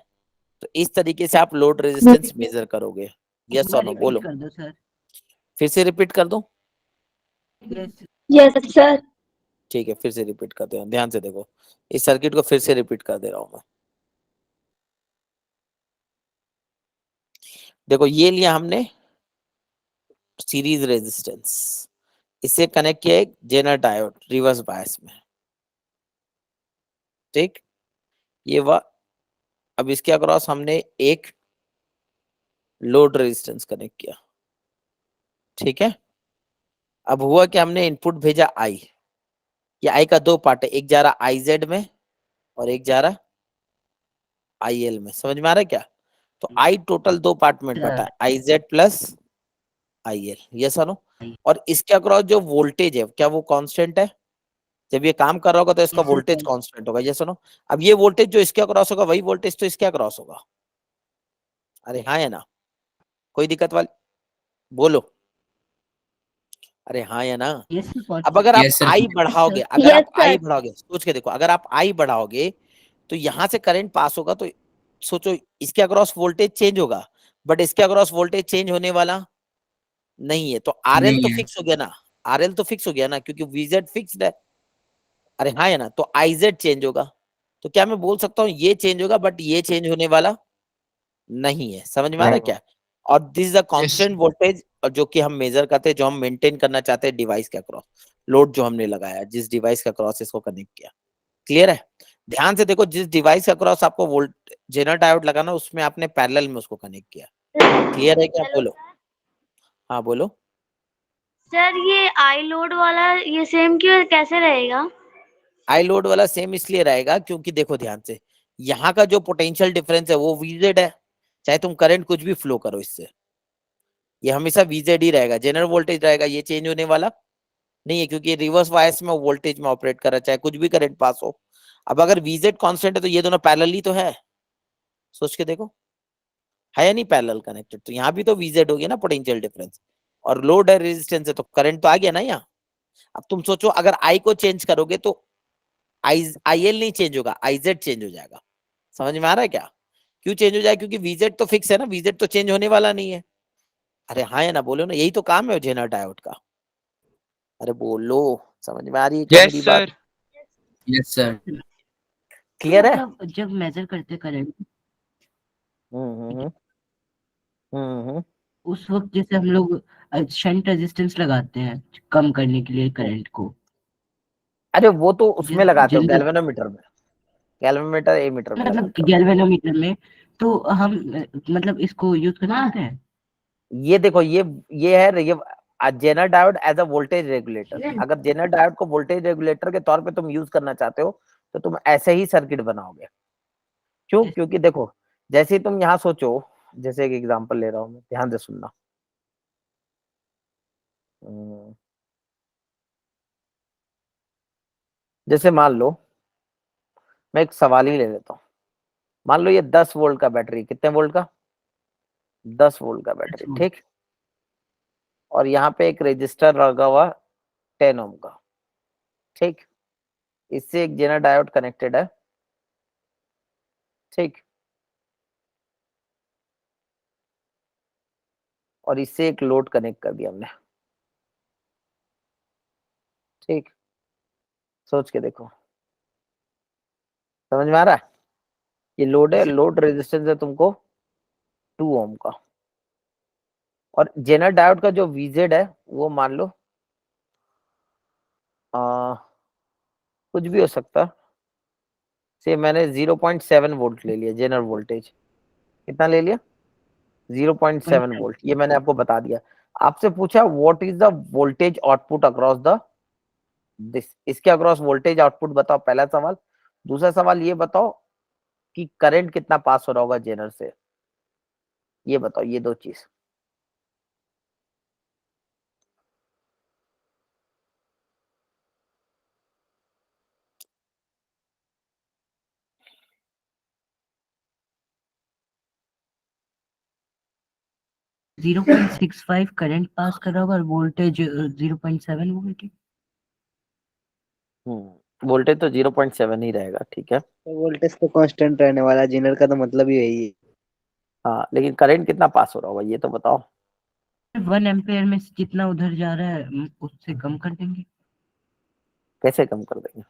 तो इस तरीके से आप लोड रेजिस्टेंस मेजर करोगे, यस और नो बोलो। कर दो सर। फिर से रिपीट कर दूं? Yes yes sir. ठीक है, फिर से रिपीट करते हैं, ध्यान से देखो। इस सर्किट को फिर से रिपीट कर दे रहा हूं मैं। देखो ये लिया हमने सीरीज रेजिस्टेंस, इससे कनेक्ट किया एक जेनर डायोड रिवर्स बायस में, ठीक। ये वह, अब इसके अक्रॉस हमने एक लोड रेजिस्टेंस कनेक्ट किया, ठीक है। अब हुआ कि हमने इनपुट भेजा आई, ये आई का दो पार्ट है, एक जा रहा आई जेड में और एक जा रहा आई एल में। समझ में आ रहा है क्या? तो आई टोटल दो पार्ट में बटा, I Z plus I L, ये सुनो। और इसके अक्रॉस जो वोल्टेज है क्या वो कांस्टेंट है, जब ये काम कर रहा होगा तो इसका वोल्टेज कांस्टेंट होगा, ये सुनो। अब ये वोल्टेज जो इसके अक्रॉस होगा वही वोल्टेज तो इसके अक्रॉस होगा। अरे हाँ है ना, कोई दिक्कत वाली बोलो। अरे हाँ या ना? अब अगर आप आई बढ़ाओगे, अगर Yes, आप आई sir. बढ़ाओगे, सोच के देखो, अगर आप आई बढ़ाओगे तो यहाँ से करंट पास होगा, तो सोचो इसके अक्रॉस वोल्टेज चेंज होगा, बट इसके अक्रॉस वोल्टेज चेंज होने वाला नहीं है। तो आर एल तो फिक्स हो गया ना, आर एल तो फिक्स हो गया ना, क्योंकि वीजेड फिक्स्ड है। अरे हाँ है ना? तो आईजेड चेंज होगा। तो क्या मैं बोल सकता हूँ ये चेंज होगा बट ये चेंज होने वाला नहीं है। समझ में आ रहा है क्या? और this is a constant voltage, और जो कि हम मेजर करते हैं, जो हम मेंटेन करना चाहते हैं डिवाइस के अक्रॉस, लोड जो हमने लगाया, जिस डिवाइस के अक्रॉस इसको कनेक्ट किया। क्लियर है? ध्यान से देखो, जिस डिवाइस के अक्रॉस आपको वोल्ट जेनर डायोड लगाना, उसमें आपने पैरेलल में उसको कनेक्ट किया। क्लियर है क्या, बोलो। हाँ बोलो। सर ये आई लोड वाला ये सेम क्यों कैसे रहेगा? आई लोड वाला सेम इसलिए रहेगा क्योंकि देखो ध्यान से, यहाँ का जो पोटेंशियल डिफरेंस है वो वीजेड है, चाहे तुम करंट कुछ भी फ्लो करो इससे, ये हमेशा VZ ही रहेगा, जनरल वोल्टेज रहेगा, ये चेंज होने वाला नहीं है क्योंकि रिवर्स बायस में वोल्टेज में ऑपरेट कर रहा है, चाहे कुछ भी करंट पास हो। अब अगर VZ कांस्टेंट है तो ये दोनों पैरेलल ही तो है, सोच के देखो है या नहीं पैरेलल कनेक्टेड, तो यहाँ भी तो VZ हो गया ना पोटेंशियल डिफरेंस, और लोड है रेजिस्टेंस है तो करंट तो आ गया ना यहाँ। अब तुम सोचो अगर I को चेंज करोगे तो IL नहीं चेंज होगा, IZ चेंज हो जाएगा। समझ में आ रहा है क्या? क्यों चेंज हो जाएगा? क्योंकि VZ तो फिक्स है ना, VZ तो चेंज होने वाला नहीं है। अरे हाँ या ना बोलो ना, यही तो काम है जेनर डायोड का। अरे बोलो, समझ में आ रही है क्या मेरी बात? Yes sir. क्लियर है? मतलब जब मेजर करते करंट हम्म हम्म हम्म उस वक्त जैसे हम लोग शंट रेजिस्टेंस लगाते हैं कम करने के लिए करंट को, अरे वो तो उसमें लगाते हो जनरल गैल्वेनोमीटर में, गैल्वेनोमीटर एमीटर में मतलब लगाते हो। गैल्वेनोमीटर में, तो हम मतलब इसको यूज कर सकते हैं। ये देखो ये है ये Zener diode as a voltage regulator. अगर जेनर डायोड को वोल्टेज रेगुलेटर के तौर पे तुम यूज करना चाहते हो तो तुम ऐसे ही सर्किट बनाओगे। क्यों? क्योंकि देखो जैसे ही तुम यहाँ सोचो, जैसे एक एग्जांपल ले रहा हूँ मैं, ध्यान से सुनना। जैसे मान लो मैं एक सवाल ही ले लेता हूँ, मान लो ये 10 वोल्ट का बैटरी, कितने वोल्ट का? 10 वोल्ट का बैटरी, ठीक। और यहाँ पे एक रजिस्टर लगा हुआ 10 ओम का, ठीक। इससे एक जेनर डायोड कनेक्टेड है, ठीक। और इससे एक लोड कनेक्ट कर दिया हमने, ठीक। सोच के देखो, समझ में आ रहा है? ये लोड है, लोड रेजिस्टेंस है तुमको 2 ओम का, और जेनर डायोड का जो VZ है वो मान लो कुछ भी हो सकता, से मैंने 0.7 वोल्ट ले लिया जेनर वोल्टेज। कितना ले लिया? 0.7 वोल्ट। ये मैंने आपको बता दिया। आपसे पूछा what is the voltage output across the this, इसके अक्रॉस वोल्टेज आउटपुट बताओ, पहला सवाल। दूसरा सवाल ये बताओ कि करंट कितना पास हो रहा होगा जेनर से, ये बताओ, ये दो चीज। जीरो 0.65 करंट पास कर रहा होगा और वोल्टेज 0.7 वोल्ट। वोल्टेज तो 0.7 ही रहेगा, ठीक है। तो वोल्टेज तो कांस्टेंट रहने वाला, जेनर का तो मतलब ही यही है। हाँ, लेकिन करंट कितना पास हो रहा होगा ये तो बताओ। 1 एम्पेयर में से जितना उधर जा रहा है उससे कम कर देंगे। कैसे कम कर देंगे?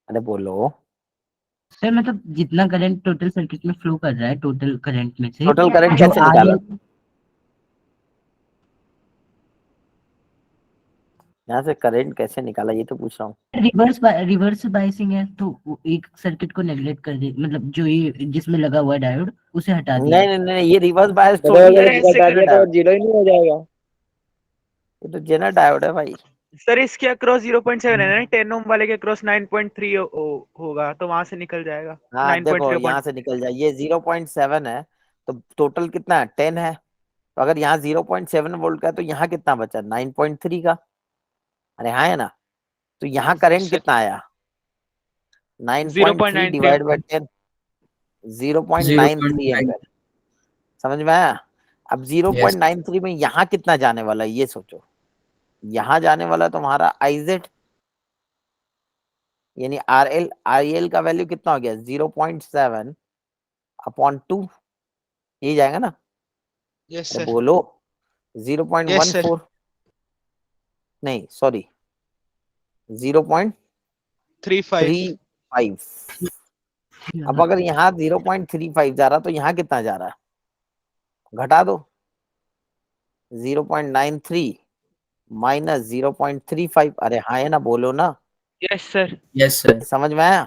अरे बोलो। सर मतलब जितना करंट टोटल सर्किट में फ्लो कर रहा है, टोटल करंट में से टोटल करंट जो कैसे निकाला? यहाँ से करंट कैसे निकाला ये तो पूछ रहा हूँ। रिवर्स बायसिंग है तो वो एक सर्किट को नेगलेक्ट कर दे, मतलब जो ये जिसमें लगा हुआ डायोड उसे हटा दिया। नहीं नहीं नहीं, ये रिवर्स बायस तो थोड़ी अगर है, इसको हटा दिया तो जीरो ही नहीं हो जाएगा। ये तो जेनर डायोड है भाई। सर इसके अक्रॉस 0.7 है ना, 10 ओम वाले के अक्रॉस 9.3 होगा, तो वहां से निकल जाएगा। हाँ देखो 9.3 यहाँ से निकल जाए, ये 0.7 है तो टोटल कितना है? 10 है। तो अगर यहाँ 0.7 वोल्ट का है तो यहाँ कितना बचा? 9.3 का। अरे हाँ है ना? तो यहाँ करंट कितना आया? 9.3 डिवाइड बाई 10, 0.93 एम्पियर। समझ में आया? अब 0.93 में यहाँ कितना जाने वाला है ये सोचो। यहाँ जाने वाला तुम्हारा IZ, यानी RL का वैल्यू कितना हो गया? 0.7 अपॉन 2, यही जाएगा ना? यस अरे सर। बोलो। 0.14 नहीं सॉरी 0.35। अब अगर यहाँ 0.35 जा रहा तो यहाँ कितना जा रहा है? घटा दो, 0.93 माइनस 0.35। अरे हाँ है ना? बोलो ना। Yes sir. Yes sir. समझ में आया?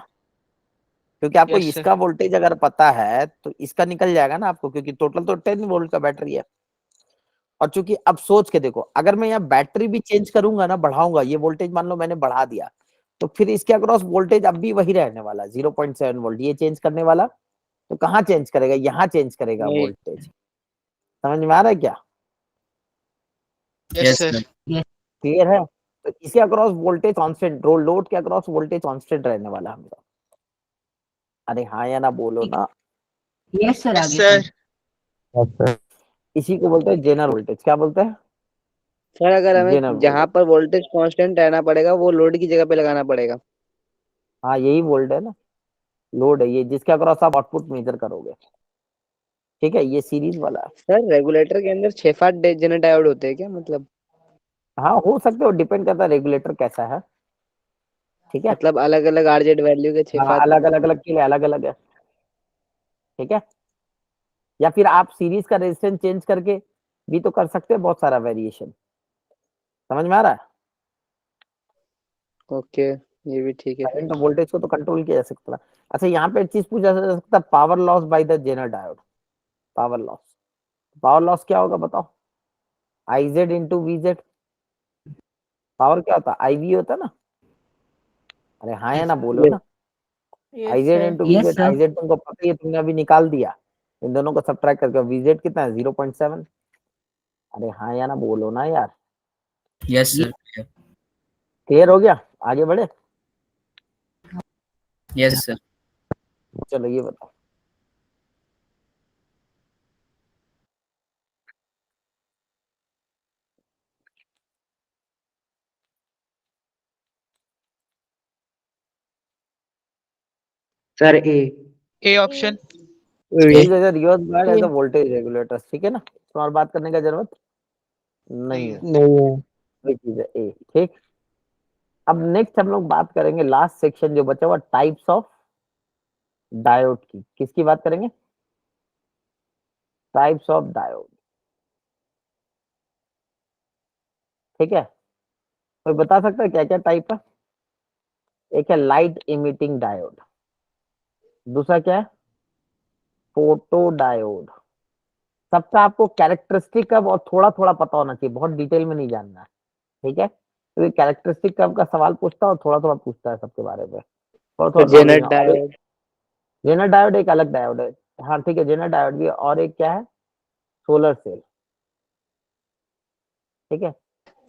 क्योंकि आपको Yes, sir. इसका वोल्टेज अगर पता है तो इसका निकल जाएगा ना आपको, क्योंकि टोटल तो 10 वोल्ट का बैटरी है। और चूंकि अब सोच के देखो, अगर मैं यहाँ बैटरी भी चेंज करूंगा ना, बढ़ाऊंगा, ये वोल्टेज मान लो मैंने बढ़ा दिया, तो फिर इसके अक्रॉस वोल्टेज अब भी वही रहने वाला 0.7 वोल्ट। ये चेंज करने वाला तो कहाँ चेंज करेगा, यहाँ चेंज करेगा नहीं। वोल्टेज। समझ में आ रहा है क्या? Yes, sir. क्लियर है? तो इसके अक्रॉस वोल्टेज कांस्टेंट, लोड के अक्रॉस वोल्टेज कांस्टेंट रहने वाला हमेशा। अरे हाँ या ना बोलो ना। यस सर, Yes, आगे sir. सर। इसी को बोलते हैं जेनर वोल्टेज। क्या बोलते हैं? सर अगर जेनर हमें जहाँ वोल्टेज। पर वोल्टेज कांस्टेंट रहना पड़ेगा वो लोड की जगह पे लगाना पड़ेगा। हाँ यही वोल्ट है ना, लोड है ये, जिसके अक्रॉस आप आउटपुट मेजर करोगे। ठीक है, ये सीरीज वाला है। सर रेगुलेटर के अंदर 6-5 जेनर डायोड होते हैं क्या, मतलब हाँ हो सकते हो, डिपेंड करता है रेगुलेटर कैसा है। ठीक है, मतलब अलग अलग आरजेड वैल्यू के हाँ 6-5? अलग अलग अलग के लिए अलग अलग है। ठीक है, या फिर आप सीरीज का रेजिस्टेंस चेंज करके भी तो कर सकते हैं, बहुत सारा वेरिएशन। समझ में आ रहा है? ओके, ये भी ठीक है सर। करंट वोल्टेज को तो कंट्रोल किया जा सकता है। अच्छा यहाँ पे एक चीज पूछा जा सकता है, power loss by the Zener diode. Power loss, power loss क्या होगा बताओ? IZ into VZ. पावर क्या होता है? आईवी होता है ना। अरे हाँ या ना बोलो ना। IZ into Yes, VZ. sir. IZ तुमको पता ही है, तुमने अभी निकाल दिया। इन दोनों को सब्ट्रैक्ट करके वीजेड कितना है? 0.7। अरे हाँ या ना बोलो ना यार। Yes, sir. क्लियर हो गया? आगे बढ़े? Yes, sir. चलो ये बताओ। Sir A option. Is as reverse bias as a voltage regulator. ठीक है ना, तो और बात करने का जरूरत नहीं है। नहीं है। ये चीज है ए। ठीक, अब नेक्स्ट हम लोग बात करेंगे लास्ट सेक्शन जो बचा हुआ, टाइप्स ऑफ डायोड की। किसकी बात करेंगे? Types of diode. ठीक है, कोई बता सकता है क्या क्या टाइप है? एक है लाइट इमिटिंग डायोड, दूसरा क्या है? Photo diode. सबका आपको कैरेक्टरिस्टिक का बहुत थोड़ा थोड़ा पता होना चाहिए, बहुत डिटेल में नहीं जानना है। ठीक है, तो ये कैरेक्टरिस्टिक का आपका सवाल पूछता है और थोड़ा थोड़ा पूछता है सबके बारे में, थोड़ा थोड़ा जेनर नॉलेज। और डायोड। जेनर डायोड एक अलग डायोड है। हाँ ठीक है, जेनर डायोड भी है। और एक क्या है? Solar cell. ठीक है,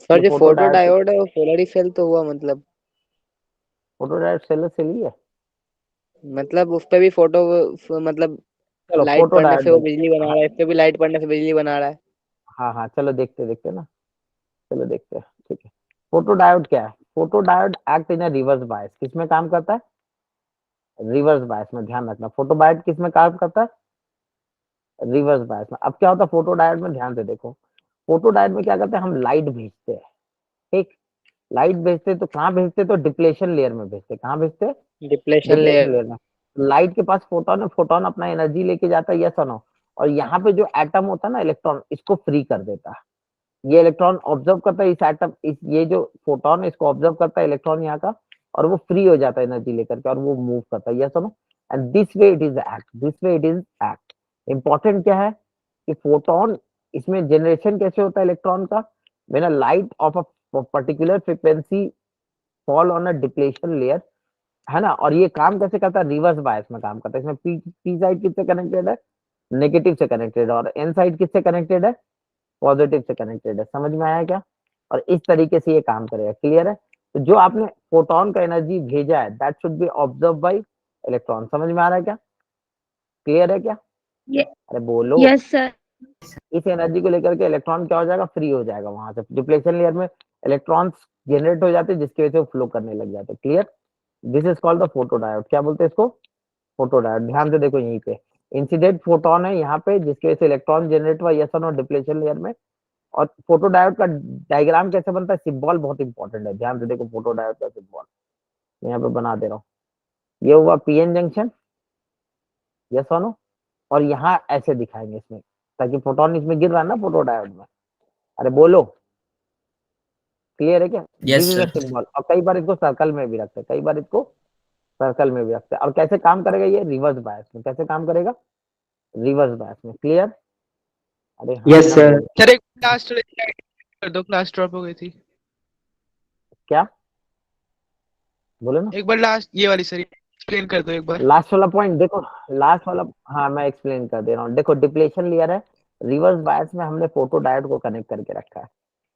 सर ये जो फोटो फोटो डायोड, डायोड है वो सोलर ही सेल तो हुआ, फोटो डायोड सोलर सेल ही है। मतलब उस पे भी फोटो मतलब चलो लाइट फोटो पड़ने डायोड से वो देखते बिजली बना हैं। रहा है, इस पे भी लाइट पड़ने से बिजली बना रहा है। हाँ हाँ चलो देखते देखते ना, चलो देखते हैं। ठीक है, फोटो डायोड क्या है? Photo diode act in reverse बायस। किसमें काम करता है? रिवर्स बायस में। ध्यान रखना, फोटो डायोड किस में काम करता है? रिवर्स बायस में। अब क्या होता है फोटो डायोड में? ध्यान से देखो, फोटो डायोड में क्या करते हैं, हम लाइट भेजते हैं। ठीक, लाइट भेजते तो कहाँ भेजते? तो डिप्लेशन लेयर में भेजते। कहाँ भेजते? Depletion depletion layer. लेयर में। लाइट के पास फोटोन है, फोटोन अपना एनर्जी लेके जाता है, यस और नो। और यहाँ पे जो एटम होता है ना, इलेक्ट्रॉन, इसको फ्री कर देता है। ये इलेक्ट्रॉन ऑब्जर्व करता है, इस एटम, इस ये जो फोटोन है इसको ऑब्जर्व करता है इलेक्ट्रॉन यहाँ का, और वो फ्री हो जाता है एनर्जी लेकर के, और वो मूव करता है, यस और no. And this way it is act, this way it is act. Important क्या है कि फोटोन, इसमें जनरेशन कैसे होता है इलेक्ट्रॉन का? When a light of a particular frequency fall on a depletion layer, है ना। और ये काम कैसे करता है? रिवर्स बायस में काम करता है। इसमें पी साइड किससे कनेक्टेड है? नेगेटिव से कनेक्टेड है। और एन साइड किससे कनेक्टेड है? पॉजिटिव से कनेक्टेड है। समझ में आया क्या? और इस तरीके से ये काम करेगा। क्लियर है? तो जो आपने फोटोन का एनर्जी भेजा है, that should be observe by electron. समझ में आ रहा है क्या? क्लियर है क्या? अरे बोलो। Yes sir. इस एनर्जी को लेकर के इलेक्ट्रॉन क्या हो जाएगा? फ्री हो जाएगा वहां से। डिप्लेशन लेयर में इलेक्ट्रॉन्स जनरेट हो जाते हैं, जिसकी वजह से वो फ्लो करने लग जाते हैं। Clear? This is called the photo diode. क्या बोलते हैं इसको? Photo diode. ध्यान से देखो, यहीं पे इंसिडेंट फोटोन है यहाँ पे, जिसकी वजह से इलेक्ट्रॉन जनरेट हुआ, यस और डिप्लेशन लेयर में। और फोटो डायोड का डायग्राम कैसे बनता है? सिंबल बहुत इंपॉर्टेंट है, ध्यान से देखो फोटो डायोड का सिंबल यहाँ पे बना दे रहा हूँ। ये हुआ पीएन जंक्शन, यस और नो। और यहाँ ऐसे दिखाएंगे इसमें, ताकि फोटोन इसमें गिर रहा है ना फोटो डायोड में। अरे बोलो, क्लियर है क्या? Yes, this is a sir. Symbol. और कई बार इसको सर्कल में भी रखते हैं, कई बार इसको सर्कल में भी रखते हैं। और कैसे काम करेगा ये? रिवर्स बायस में। कैसे काम करेगा? रिवर्स बायस में। क्लियर? अरे हाँ यस या ना सर। बोलो। सर एक क्लास कर 2, क्लास ड्रॉप हो गई थी। क्या? बोले ना। एक बार लास्ट ये वाली सर एक्सप्लेन कर दो एक बार। लास्ट वाला पॉइंट देखो, लास्ट वाला, हाँ मैं एक्सप्लेन कर दे रहा हूँ। देखो डिप्लेशन लेयर है, रिवर्स बायस में हमने फोटो डायोड को कनेक्ट करके रखा है।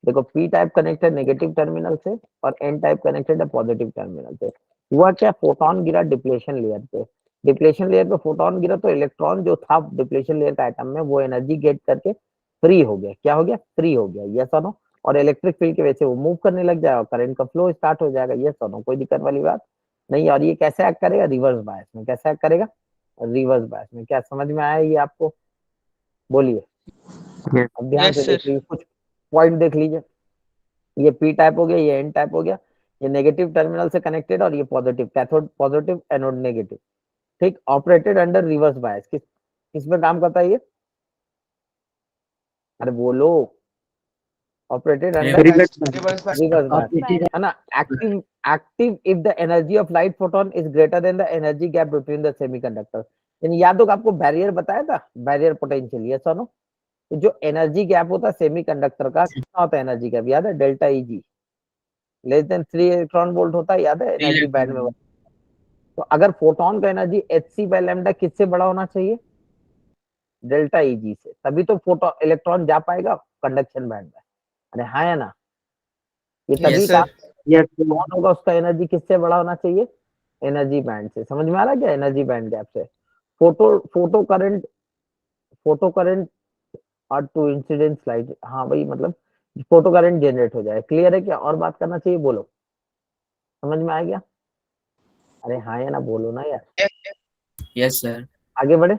देखो P type connected negative terminal से और एन टाइप कनेक्टेड है पॉजिटिव टर्मिनल से। हुआ क्या, फोटोन गिरा डिप्लेशन लेयर पे। डिप्लेशन लेयर पे फोटोन गिरा तो इलेक्ट्रॉन जो था डिप्लेशन लेयर का एटम में वो एनर्जी गेट करके फ्री हो गया। क्या हो गया, फ्री हो गया, यस और नो। और इलेक्ट्रिक फील्ड की वजह से वो मूव करने लग जाएगा, करंट का फ्लो स्टार्ट हो जाएगा, यस और नो, कोई दिक्कत वाली बात नहीं। और ये कैसे एक्ट करेगा, रिवर्स बायस में। कैसे एक्ट करेगा, रिवर्स बायस में। क्या समझ में आया ये आपको, बोलिए। अब ध्यान यस से देख सर। लीजिए, कुछ पॉइंट देख लीजिए। ये पी टाइप हो गया, ये एन टाइप हो गया, ये नेगेटिव टर्मिनल से कनेक्टेड और ये positive, cathode positive anode negative, ठीक। ऑपरेटेड अंडर रिवर्स बायस, किस में काम करता है ये, अरे बोलो। ऑपरेटेड अंडर रिवर्स रिवर्स बायस, है ना। Active if the energy of light photon is greater than the energy gap between the semiconductor. यानी याद होगा आपको बैरियर बताया था, बैरियर पोटेंशियल, यस और नो। तो जो एनर्जी गैप होता है सेमीकंडक्टर का, कितना होता है एनर्जी गैप, याद है, delta easy, less than 3 electron volt होता है, याद है, एनर्जी बैंड में। तो अगर फोटोन का एनर्जी hc/λ किससे बड़ा होना चाहिए, डेल्टा ईजी से, तभी तो फोटो इलेक्ट्रॉन जा पाएगा कंडक्शन बैंड में। अरे हाँ या ना, ये तभी यस का सर। यस कौन होगा, उसका एनर्जी किससे बड़ा होना चाहिए, एनर्जी बैंड से। समझ में आ रहा है क्या, एनर्जी बैंड गैप से। फोटो करंट और टू इंसिडेंस लाइट, हाँ भाई, मतलब फोटो करंट जनरेट हो जाए। क्लियर है क्या, और बात करना चाहिए, बोलो, समझ में आ गया। अरे हाँ या ना, बोलो ना यार, यस सर। आगे बढ़े,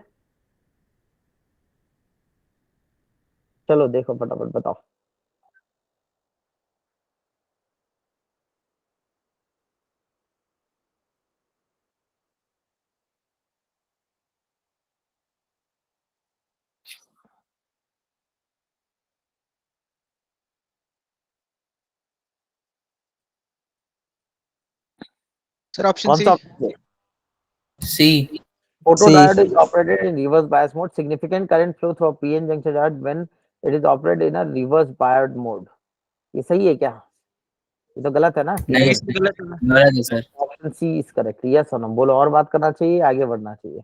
चलो देखो फटाफट बताओ। सर ऑप्शन कौन सी। सा option है? सी। Photodiode is operated in reverse bias mode. Significant current flow through a PN junction diode when it is operated in a reverse biased mode. ये सही है क्या, ये तो गलत है ना, नहीं सीधे। सर, गलत है। गलत है sir. Option C is correct, yes और नो। बोलो, और बात करना चाहिए, आगे बढ़ना चाहिए।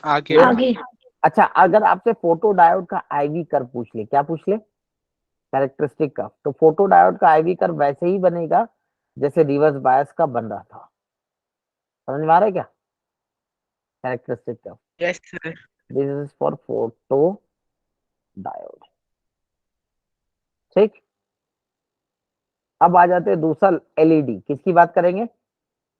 आगे Clear? आगे अच्छा, अगर आपसे फोटो डायोड का आईवी कर्व पूछ ले, क्या पूछ ले, कैरेक्टरिस्टिक का, तो फोटो डायोड का आईवी कर्व वैसे ही बनेगा जैसे रिवर्स बायस का बन रहा था। समझ में आ रहा है क्या, characteristic curve. Yes sir. This is for photo diode, ठीक। अब आ जाते हैं दूसरा, एलईडी। किसकी बात करेंगे,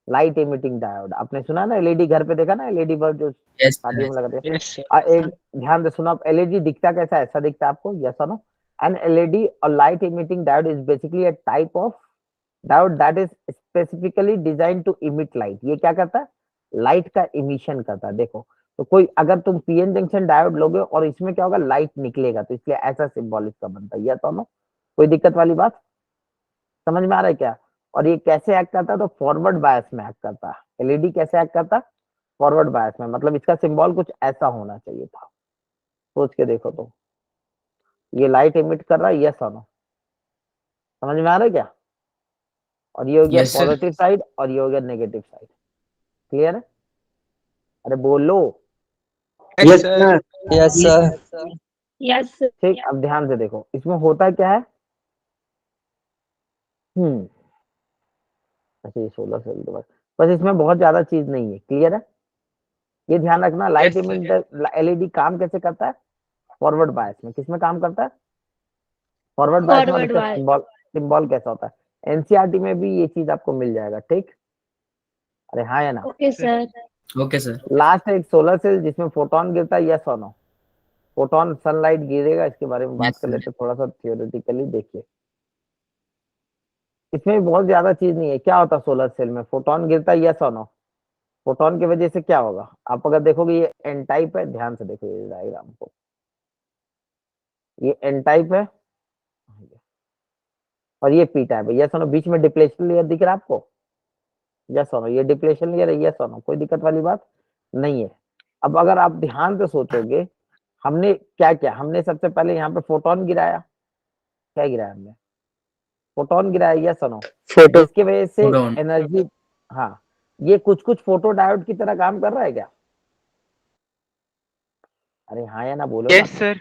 लाइट इमिटिंग डायोड। आपने सुना ना, एलईडी घर पे देखा ना, एलईडी बल्ब जो यस शादियों सर। में लगाते हैं। Yes sir. एक ध्यान से सुना, एलईडी दिखता कैसा है, ऐसा दिखता है आपको, यस और नो। एन एलईडी और light emitting diode is basically a type of diode that is specifically design to emit light. ये क्या करता है, लाइट का इमिशन करता है। देखो, तो कोई अगर तुम पीएन जंक्शन डायोड लोगे और इसमें क्या होगा, लाइट निकलेगा, तो इसलिए ऐसा सिंबल इसका बनता है, यस और नो। कोई दिक्कत वाली बात, समझ में आ रहा है क्या। और ये कैसे एक्ट करता है, तो फॉरवर्ड बायस में एक्ट करता है। एलईडी कैसे एक्ट करता है, फॉरवर्ड बायस में, मतलब इसका सिंबल कुछ ऐसा होना चाहिए था। सोच के देखो, तो ये लाइट इमिट कर रहा है, यस और नो, समझ में आ रहा है क्या। और ये हो गया यस सर। पॉजिटिव साइड और ये हो गया नेगेटिव साइड। क्लियर है, अरे बोलो, yes sir. Yes sir. Yes ठीक। अब ध्यान से देखो, इसमें होता क्या है, अच्छा ये 16 सेल के बाद, बस इसमें बहुत ज्यादा चीज नहीं है। क्लियर है, ये ध्यान रखना। Light Yes, sir. Emit LED काम कैसे करता है, फॉरवर्ड बायस में। किसमें काम करता है, फॉरवर्ड बायस में। और फॉरवर्ड इसका बायस। सिंबल कैसा होता है, एनसीईआरटी में भी ये चीज आपको मिल जाएगा, ठीक। अरे हाँ या ना। Okay sir. Okay sir. Last है एक सोलर सेल जिसमें फोटोन गिरता है, यस और नो। फोटोन सनलाइट गिरेगा, इसके बारे में बात यस कर सर। लेते थोड़ा सा थियोरेटिकली, देखिए। इसमें बहुत ज्यादा चीज नहीं है। क्या होता है सोलर सेल में, फोटोन गिरता है, यस और नो। फोटोन की वजह से क्या होगा, आप अगर देखोगे ये एन टाइप है, ध्यान से देखो ये डायग्राम को, ये एन टाइप है और ये पी टाइप है, यस और नो। बीच में डिप्लेशन लेयर दिख रहा है आपको, यस और नो। ये डिप्लेशन लेयर है, यस और नो, कोई दिक्कत वाली बात नहीं है। अब अगर आप ध्यान से सोचोगे, हमने क्या किया, हमने सबसे पहले यहाँ पे फोटोन गिराया। क्या गिराया हमने, फोटोन गिराया, यस और नो। फोटो जिसकी वजह से फोटोन। एनर्जी हाँ, ये कुछ कुछ फोटो डायोड की तरह काम कर रहा है क्या? अरे हाँ या ना बोलो ना। Yes sir.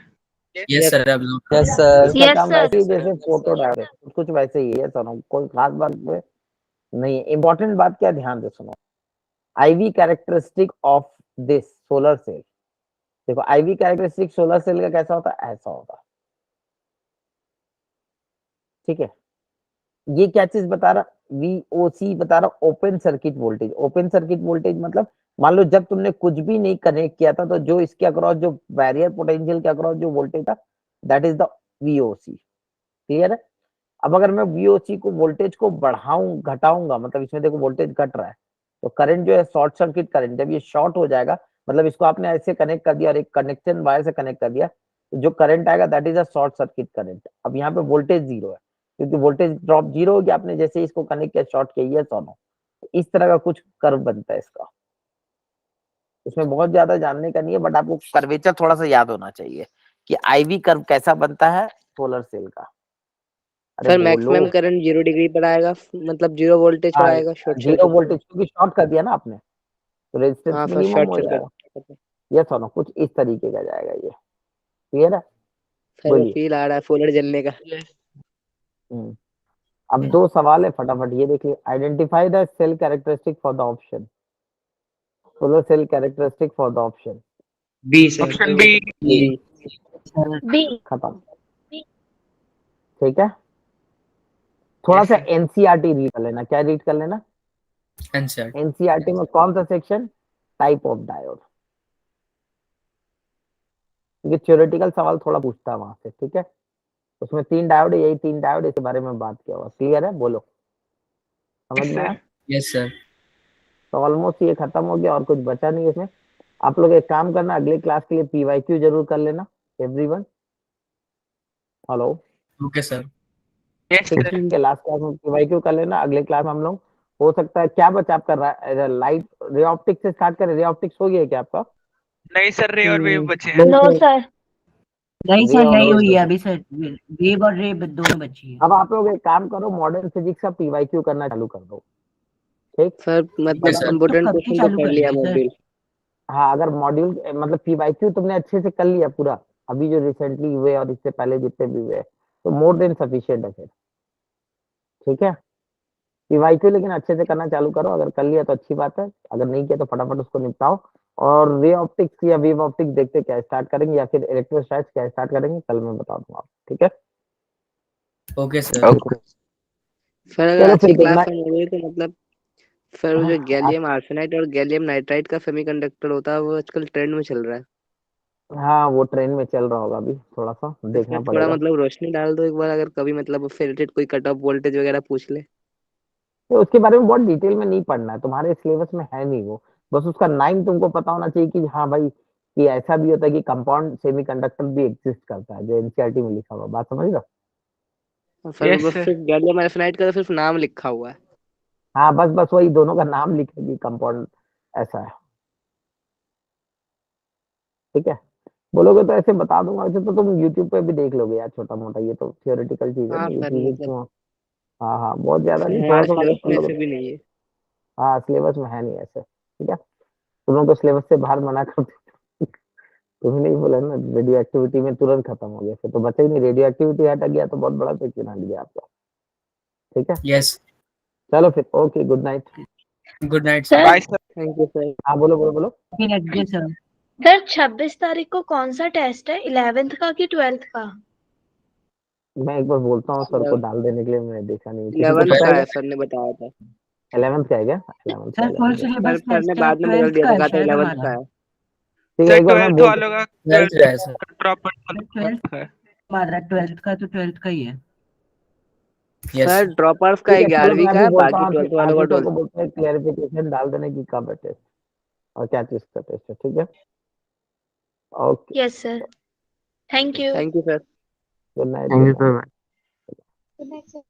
यस सर अब यस सर। इसका Yes, काम sir. वैसे ही जैसे फोटो डायोड है, कुछ वैसे ही है। सुनो, कोई खास बात नहीं है। इंपॉर्टेंट बात क्या, ध्यान से सुनो। IV characteristic of this solar cell. देखो IV कैरेक्टरिस्टिक सोलर सेल का कैसा होता है, ऐसा होता है। ठीक है, ये क्या चीज बता रहा, VOC बता रहा, open circuit voltage. Open circuit voltage मतलब मान लो जब तुमने कुछ भी नहीं कनेक्ट किया था, तो जो इसके अक्रॉस, जो बैरियर पोटेंशियल के अक्रॉस जो वोल्टेज था, that is the VOC। Clear है? अब अगर मैं VOC को, वोल्टेज को बढ़ाऊं घटाऊंगा, मतलब इसमें देखो वोल्टेज घट रहा है, तो करंट जो है शॉर्ट सर्किट करंट, जब ये शॉर्ट हो जाएगा, मतलब इसको आपने ऐसे कनेक्ट कर दिया और एक कनेक्शन वायर से कनेक्ट कर दिया, तो जो करंट आएगा that is a short circuit current. अब यहाँ पे वोल्टेज जीरो है, क्योंकि वोल्टेज ड्रॉप जीरो हो गया, आपने जैसे इसको कनेक्ट किया, शॉर्ट किया, ये सोनो, इस तरह का कुछ कर्व बनता है इसका। इसमें बहुत ज्यादा जानने का नहीं है, बट आपको कर्वेचर थोड़ा सा याद होना चाहिए कि IV कर्व कैसा बनता है सोलर सेल का। अरे सर बोलो। मैक्सिमम करंट 0 डिग्री पर आएगा, मतलब 0 वोल्टेज पर आएगा शॉर्ट जीरो सर्किट। वोल्टेज, क्योंकि शॉर्ट कर दिया ना आपने, तो रेजिस्टेंस हाँ सर मिनिमम शॉर्ट हो जाएगा। सर्किट। ये सुनो, कुछ इस तरीके का जाएगा ये। क्लियर है? सर बोलिए। फील आ रहा है फोल्डर जलने का। हम्म। अब दो सवाल है, फटाफट ये देखिए। Identify the cell characteristic for the option. Solar cell characteristic for the option. B sir option B. B. B. खत्म। ठीक है, थोड़ा Yes, सा sir. NCERT रीड कर लेना। क्या रीड कर लेना? आंसर NCERT में कौन सा सेक्शन? Type of diode. क्योंकि थ्योरेटिकल सवाल थोड़ा पूछता है वहां से। ठीक है, उसमें 3 डायोड है, यही 3 डायोड, इसके बारे में बात किया हुआ। क्लियर है? बोलो, समझ Yes, में आया? sir. यस सर तो ऑलमोस्ट ये खत्म हो गया, और कुछ बचा नहीं इसमें। आप लोग एक काम करना, अगले क्लास के लिए PYQ जरूर कर लेना everyone. Hello, okay sir Yes, sir. ठीक है, लास्ट क्लास में PYQ कर लेना। अगले क्लास हम लोग, हो सकता है क्या बचा आप कर रहा है, लाइट रे ऑप्टिक्स से स्टार्ट करें। रे ऑप्टिक्स हो गया है क्या आपका? नहीं सर, रे और वेव बचे हैं। No, sir. नहीं रे सर और नहीं वेव हुई है बचे। अभी सर, वेव और रे दोनों बची है। अब आप लोग एक काम करो, मॉडर्न फिजिक्स का PYQ करना चालू कर दो। ठीक, सर मतलब सर। इम्पोर्टेंट कब की क्वेश्चन तो चालू कर कर लिया दिया सर? मॉड्यूल। हाँ, अगर मॉड्यूल मतलब PYQ तुमने अच्छे से कर लिया पूरा, अभी जो रिसेंटली हुए और इससे पहले जितने भी हुए, तो मोर देन सफिशिएंट है फिर। ठीक है, PYQ लेकिन अच्छे से करना चालू करो। अगर कर लिया तो अच्छी बात है, अगर नहीं किया तो फटाफट उसको निपटाओ। और रे ऑप्टिक्स या वेव ऑप्टिक्स देखते क्या स्टार्ट करेंगे, या फिर इलेक्ट्रोस्टैटिक्स क्या स्टार्ट करेंगे, कल मैं बता दूंगा आपको। ठीक है, ओके सर सर अगर चलो आज फिर की गुड क्लास नाइट। में मिले तो मतलब सर वो जो गैलियम आर्सेनाइड और गैलियम नाइट्राइड का सेमीकंडक्टर होता है वो आजकल ट्रेंड में चल रहा है। हाँ, वो ट्रेन में चल रहा होगा, अभी थोड़ा सा इसमें देखना थोड़ा पड़ेगा। मतलब रोशनी डाल दो एक बार, अगर कभी मतलब फेवरेट कोई कट ऑफ वोल्टेज वगैरह पूछ ले। तो उसके बारे में बहुत डिटेल में नहीं पढ़ना है, तुम्हारे सिलेबस में है नहीं वो। बस उसका नाम तुमको पता होना चाहिए कि हाँ भाई, कि ऐसा भी होता है कि कंपाउंड सेमीकंडक्टर भी एग्जिस्ट करता है, जो NCERT में लिखा हुआ। बात समझ रहे हो? और सर Yes, वो sir. सिर्फ गैलियम आर्सेनाइड का तो सिर्फ नाम लिखा हुआ है। हाँ, बस बस वही दोनों का नाम लिखेगी, कंपाउंड ऐसा है। ठीक है, बोलोगे तो ऐसे बता दूंगा। वैसे तो तुम यूट्यूब पे भी देख लोगे यार, छोटा मोटा, ये तो थियोरेटिकल चीज है हाँ ना, ये सर फिजिक्स मतलब में। हाँ हाँ, बहुत ज्यादा नहीं, थोड़ा हमारे थोड़ा अगर सिलेबस कर में लोगे ऐसे तो। भी नहीं है। हाँ, सिलेबस में है नहीं ऐसे। ठीक है, तुम लोग तो सिलेबस से बाहर मना कर दो। तुम्हें नहीं बोला ना, रेडियो एक्टिविटी में तुरंत खत्म हो गया, फिर तो बचा ही नहीं। रेडियो एक्टिविटी हट गया तो बहुत बड़ा सेक्शन हट गया आपका। ठीक है, यस चलो फिर, okay, good night. Good night Sir, sir Bye, sir. Thank you sir. हाँ, बोलो बोलो बोलो। सर सर 26 तारीख को कौन सा टेस्ट है, 11th का कि 12th का? मैं एक बार बोलता हूँ सर को डाल देने के लिए, मैं देखा नहीं, किसी को 11th पता का है है क्या? सर ने बताया था। 11th का है क्या? 11th का सर फुल 11th का। सर सिलेबस सर ने टेस्ट है, बाद में बदल 12th दिया का था, है कहा था शायद 11th हमारा। का है। ठीक है, सर एक बार मैं 12th बोल, वालों का 12th का है सर ड्रॉप सर 12th है। हमारा 12th का तो 12th का ही है। यस सर ड्रॉपर्स का ठीक है, चलो 11वीं मैं का अभी है, बोलता बाकी हूँ 12th वालों का आरती सर 12th। को, बोलते हैं क्लियरिफिकेशन डाल देने की कब है टेस्ट और क्या चीज का टेस्ट है। ठीक है, okay, Yes, sir. Thank you. Thank you sir. Good night. Thank you sir. Good night, sir.